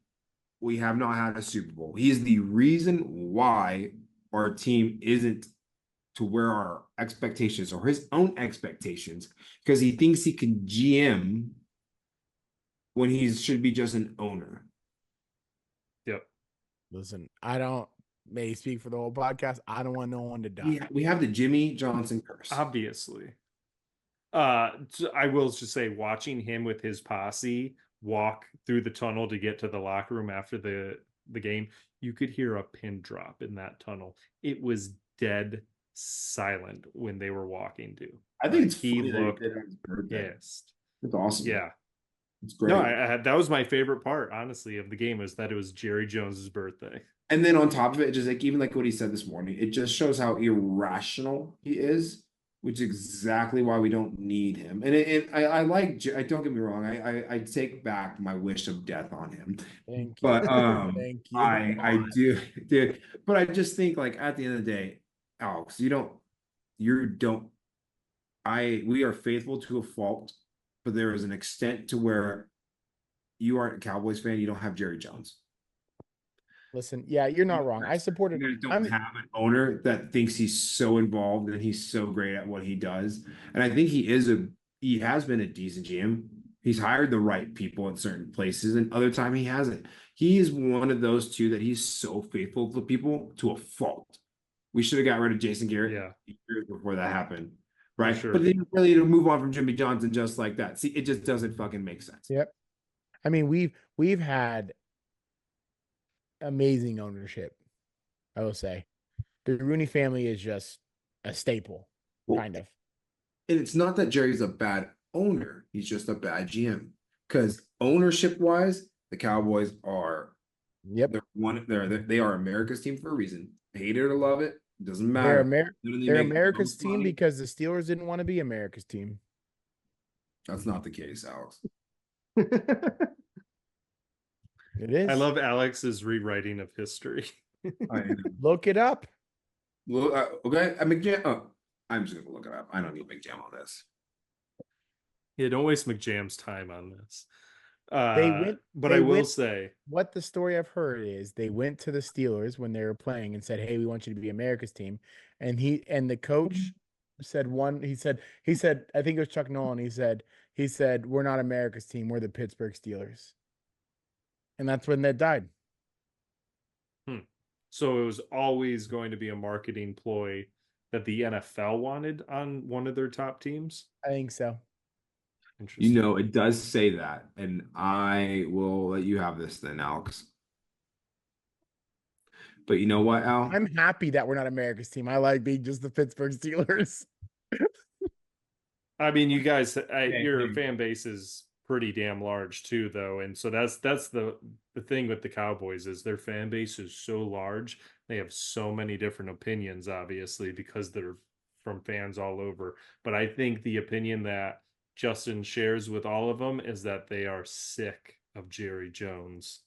Speaker 3: we have not had a Super Bowl. He is the reason why our team isn't to where our expectations or his own expectations, because he thinks he can GM when he should be just an owner.
Speaker 2: Yep.
Speaker 1: Listen, I don't may speak for the whole podcast. I don't want no one to die.
Speaker 3: Yeah, we have the Jimmy Johnson curse.
Speaker 2: Obviously. I will just say, watching him with his posse walk through the tunnel to get to the locker room after the game, you could hear a pin drop in that tunnel. It was dead silent when they were walking to.
Speaker 3: I think it's
Speaker 2: he
Speaker 3: funny that
Speaker 2: looked
Speaker 3: did it on his birthday.
Speaker 2: pissed.
Speaker 3: It's awesome.
Speaker 2: Yeah.
Speaker 3: It's great.
Speaker 2: No, that was my favorite part, honestly, of the game, was that it was Jerry Jones's birthday.
Speaker 3: And then on top of it, just like even like what he said this morning, it just shows how irrational he is, which is exactly why we don't need him. And I like, I don't get me wrong, I take back my wish of death on him.
Speaker 1: Thank you.
Speaker 3: But
Speaker 1: Thank you.
Speaker 3: I do, but I just think like at the end of the day, Alex, we are faithful to a fault, but there is an extent to where you aren't a Cowboys fan, you don't have Jerry Jones.
Speaker 1: Listen, yeah, you're not wrong. I supported.
Speaker 3: You guys don't have an owner that thinks he's so involved and he's so great at what he does. And I think he has been a decent GM. He's hired the right people in certain places, and other time he hasn't. He is one of those two that he's so faithful to people to a fault. We should have got rid of Jason Garrett years before that happened. Right.
Speaker 2: Sure.
Speaker 3: But they didn't really move on from Jimmy Johnson just like that. See, it just doesn't fucking make sense.
Speaker 1: Yep. I mean, we've had amazing ownership. I will say, the Rooney family is just a staple, kind of.
Speaker 3: And it's not that Jerry's a bad owner; he's just a bad GM. Because ownership wise, the Cowboys are they are America's team for a reason. Hate it or love it, doesn't matter.
Speaker 1: They're America's team because the Steelers didn't want to be America's team.
Speaker 3: That's not the case, Alex.
Speaker 1: It is.
Speaker 2: I love Alex's rewriting of history.
Speaker 1: Look it up.
Speaker 3: Okay, I'm just gonna look it up. I don't need Big Jam on this.
Speaker 2: Yeah, don't waste McJam's time on this.
Speaker 1: I
Speaker 2: will say
Speaker 1: what the story I've heard is they went to the Steelers when they were playing and said, "Hey, we want you to be America's team," and the coach said he said I think it was Chuck Nolan. He said we're not America's team, we're the Pittsburgh Steelers, and that's when that died.
Speaker 2: So it was always going to be a marketing ploy that the NFL wanted on one of their top teams?
Speaker 1: I think so.
Speaker 3: Interesting. It does say that, and I will let you have this then, Alex. But you know what, Al?
Speaker 1: I'm happy that we're not America's team. I like being just the Pittsburgh Steelers.
Speaker 2: I mean, you guys, your fan base is pretty damn large too, though, and so that's the thing with the Cowboys is their fan base is so large. They have so many different opinions, obviously, because they're from fans all over. But I think the opinion that Justin shares with all of them is that they are sick of Jerry Jones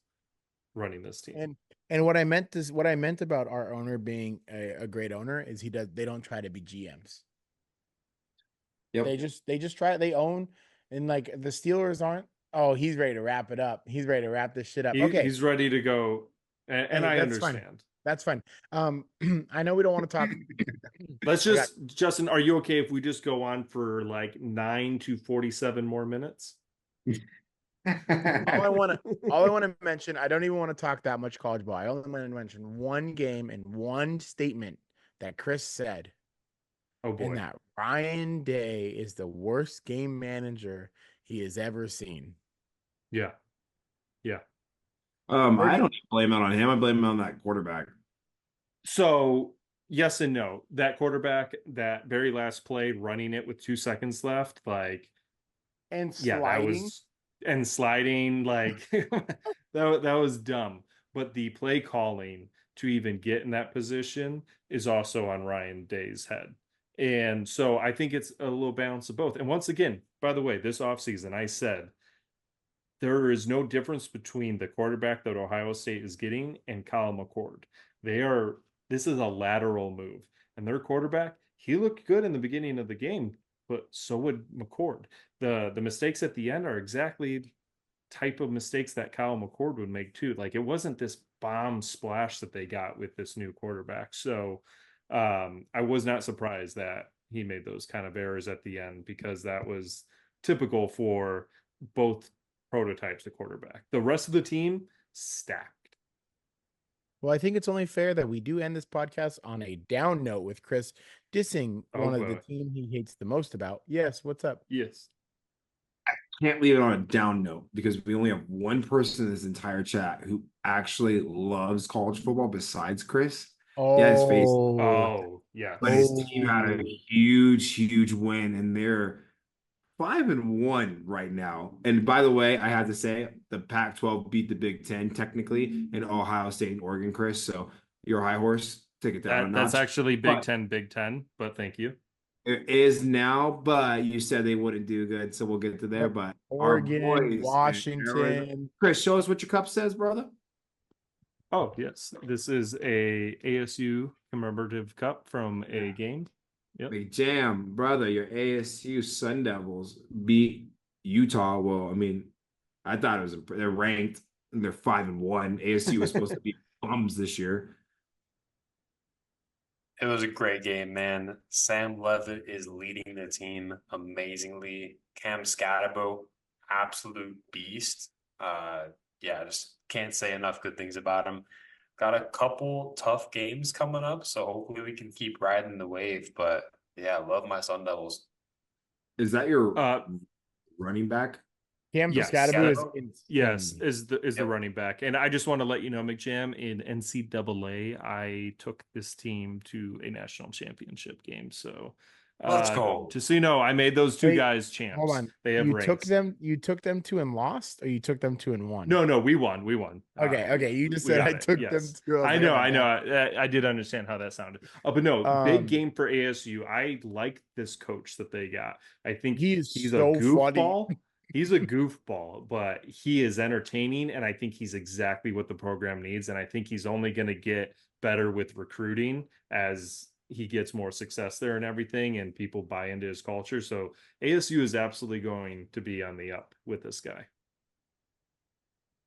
Speaker 2: running this team.
Speaker 1: And what I meant about our owner being a great owner is they don't try to be GMs. Yep. They just try, they own, and like the Steelers aren't, oh, he's ready to wrap it up. He's ready to wrap this shit up. Okay.
Speaker 2: He's ready to go. And I understand.
Speaker 1: Fine. That's fine. I know we don't want to talk.
Speaker 2: Let's just, Justin, are you okay if we just go on for like 9 to 47 more minutes?
Speaker 1: all I want to mention, I don't even want to talk that much college ball. I only want to mention one game and one statement that Chris said.
Speaker 2: Oh boy.
Speaker 1: And that Ryan Day is the worst game manager he has ever seen.
Speaker 2: Yeah. Yeah.
Speaker 3: I don't blame it on him. I blame it on that quarterback.
Speaker 2: So yes and no. That quarterback, that very last play, running it with 2 seconds left,
Speaker 1: and sliding.
Speaker 2: Sliding, that was dumb. But the play calling to even get in that position is also on Ryan Day's head. And so I think it's a little balance of both. And once again, by the way, this offseason, I said there is no difference between the quarterback that Ohio State is getting and Kyle McCord. This is a lateral move. And their quarterback, he looked good in the beginning of the game, but so would McCord. The mistakes at the end are exactly type of mistakes that Kyle McCord would make too. Like it wasn't this bomb splash that they got with this new quarterback. So I was not surprised that he made those kind of errors at the end, because that was typical for both prototypes of quarterback. The rest of the team stacked.
Speaker 1: Well, I think it's only fair that we do end this podcast on a down note with Chris dissing one of the team he hates the most about. Yes, what's up?
Speaker 2: Yes.
Speaker 3: Can't leave it on a down note because we only have one person in this entire chat who actually loves college football besides Chris. Yeah, his face.
Speaker 2: Oh, yeah.
Speaker 3: But his team had a huge win, and they're 5-1 right now. And by the way, I have to say the Pac-12 beat the Big Ten technically in Ohio State and Oregon, Chris. So your high horse, take it down a notch.
Speaker 2: That's actually Big Ten, but thank you.
Speaker 3: It is now, but you said they wouldn't do good, so we'll get to there. But
Speaker 1: Oregon,
Speaker 3: our boys,
Speaker 1: Washington.
Speaker 3: Chris, show us what your cup says, brother.
Speaker 2: Oh, yes. This is a ASU commemorative cup from a game. Yep.
Speaker 3: Big jam, brother. Your ASU Sun Devils beat Utah. Well, I mean, I thought it was they're ranked and they're 5-1. ASU was supposed to be bums this year.
Speaker 4: It was a great game, man. Sam Levitt is leading the team amazingly. Cam Scatabo, absolute beast. Yeah, just can't say enough good things about him. Got a couple tough games coming up, so hopefully we can keep riding the wave. But yeah, I love my Sun Devils.
Speaker 3: Is that your running back?
Speaker 1: Cam Scatabo is insane.
Speaker 2: Yes, is the running back. And I just want to let you know, McJam, in NCAA, I took this team to a national championship game. So
Speaker 4: let's go.
Speaker 2: Just so you know, I made those two guys champs.
Speaker 1: Hold on.
Speaker 2: They have
Speaker 1: you took them to and lost, or you took them to and won?
Speaker 2: No, we won.
Speaker 1: Okay. You just said I took them to.
Speaker 2: I know. I did understand how that sounded. But no, big game for ASU. I like this coach that they got. I think he's so a goofball. Funny. He's a goofball, but he is entertaining, and I think he's exactly what the program needs. And I think he's only going to get better with recruiting as he gets more success there and everything, and people buy into his culture. So ASU is absolutely going to be on the up with this guy.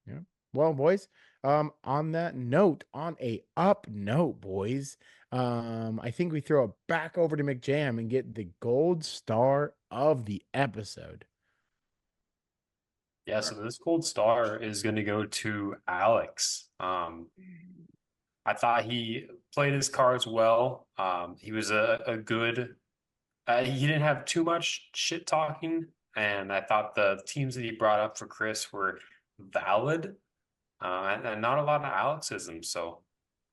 Speaker 1: Yeah. Well, boys, on that note, on a up note, boys, I think we throw it back over to McJam and get the gold star of the episode.
Speaker 4: Yeah, so this gold star is going to go to Alex. I thought he played his cards well. He was a good. He didn't have too much shit talking, and I thought the teams that he brought up for Chris were valid, and not a lot of Alexism. So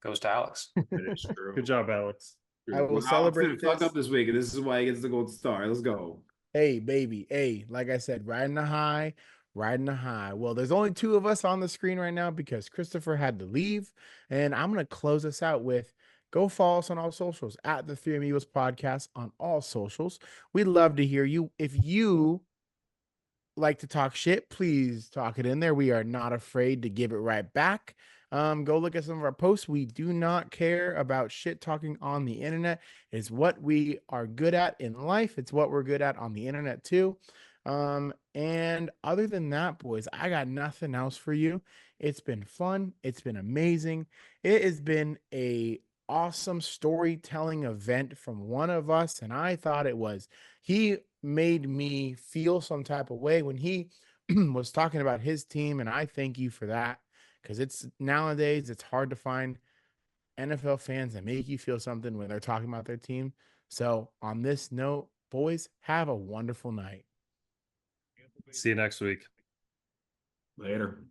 Speaker 4: goes to Alex.
Speaker 3: It is true.
Speaker 2: Good job, Alex.
Speaker 1: I will celebrate.
Speaker 3: Fuck up this week, and this is why he gets the gold star. Let's go.
Speaker 1: Hey, baby. Hey, like I said, riding the high. Well, there's only two of us on the screen right now because Christopher had to leave. And I'm going to close us out with go follow us on all socials at the Three Amigos Podcast on all socials. We'd love to hear you. If you like to talk shit, please talk it in there. We are not afraid to give it right back. Go look at some of our posts. We do not care about shit talking on the internet. It's what we are good at in life. It's what we're good at on the internet too. And other than that, boys, I got nothing else for you. It's been fun. It's been amazing. It has been a awesome storytelling event from one of us. And I thought it was, he made me feel some type of way when he was talking about his team. And I thank you for that. Because it's nowadays, it's hard to find NFL fans that make you feel something when they're talking about their team. So on this note, boys, have a wonderful night.
Speaker 2: See you next week.
Speaker 3: Later.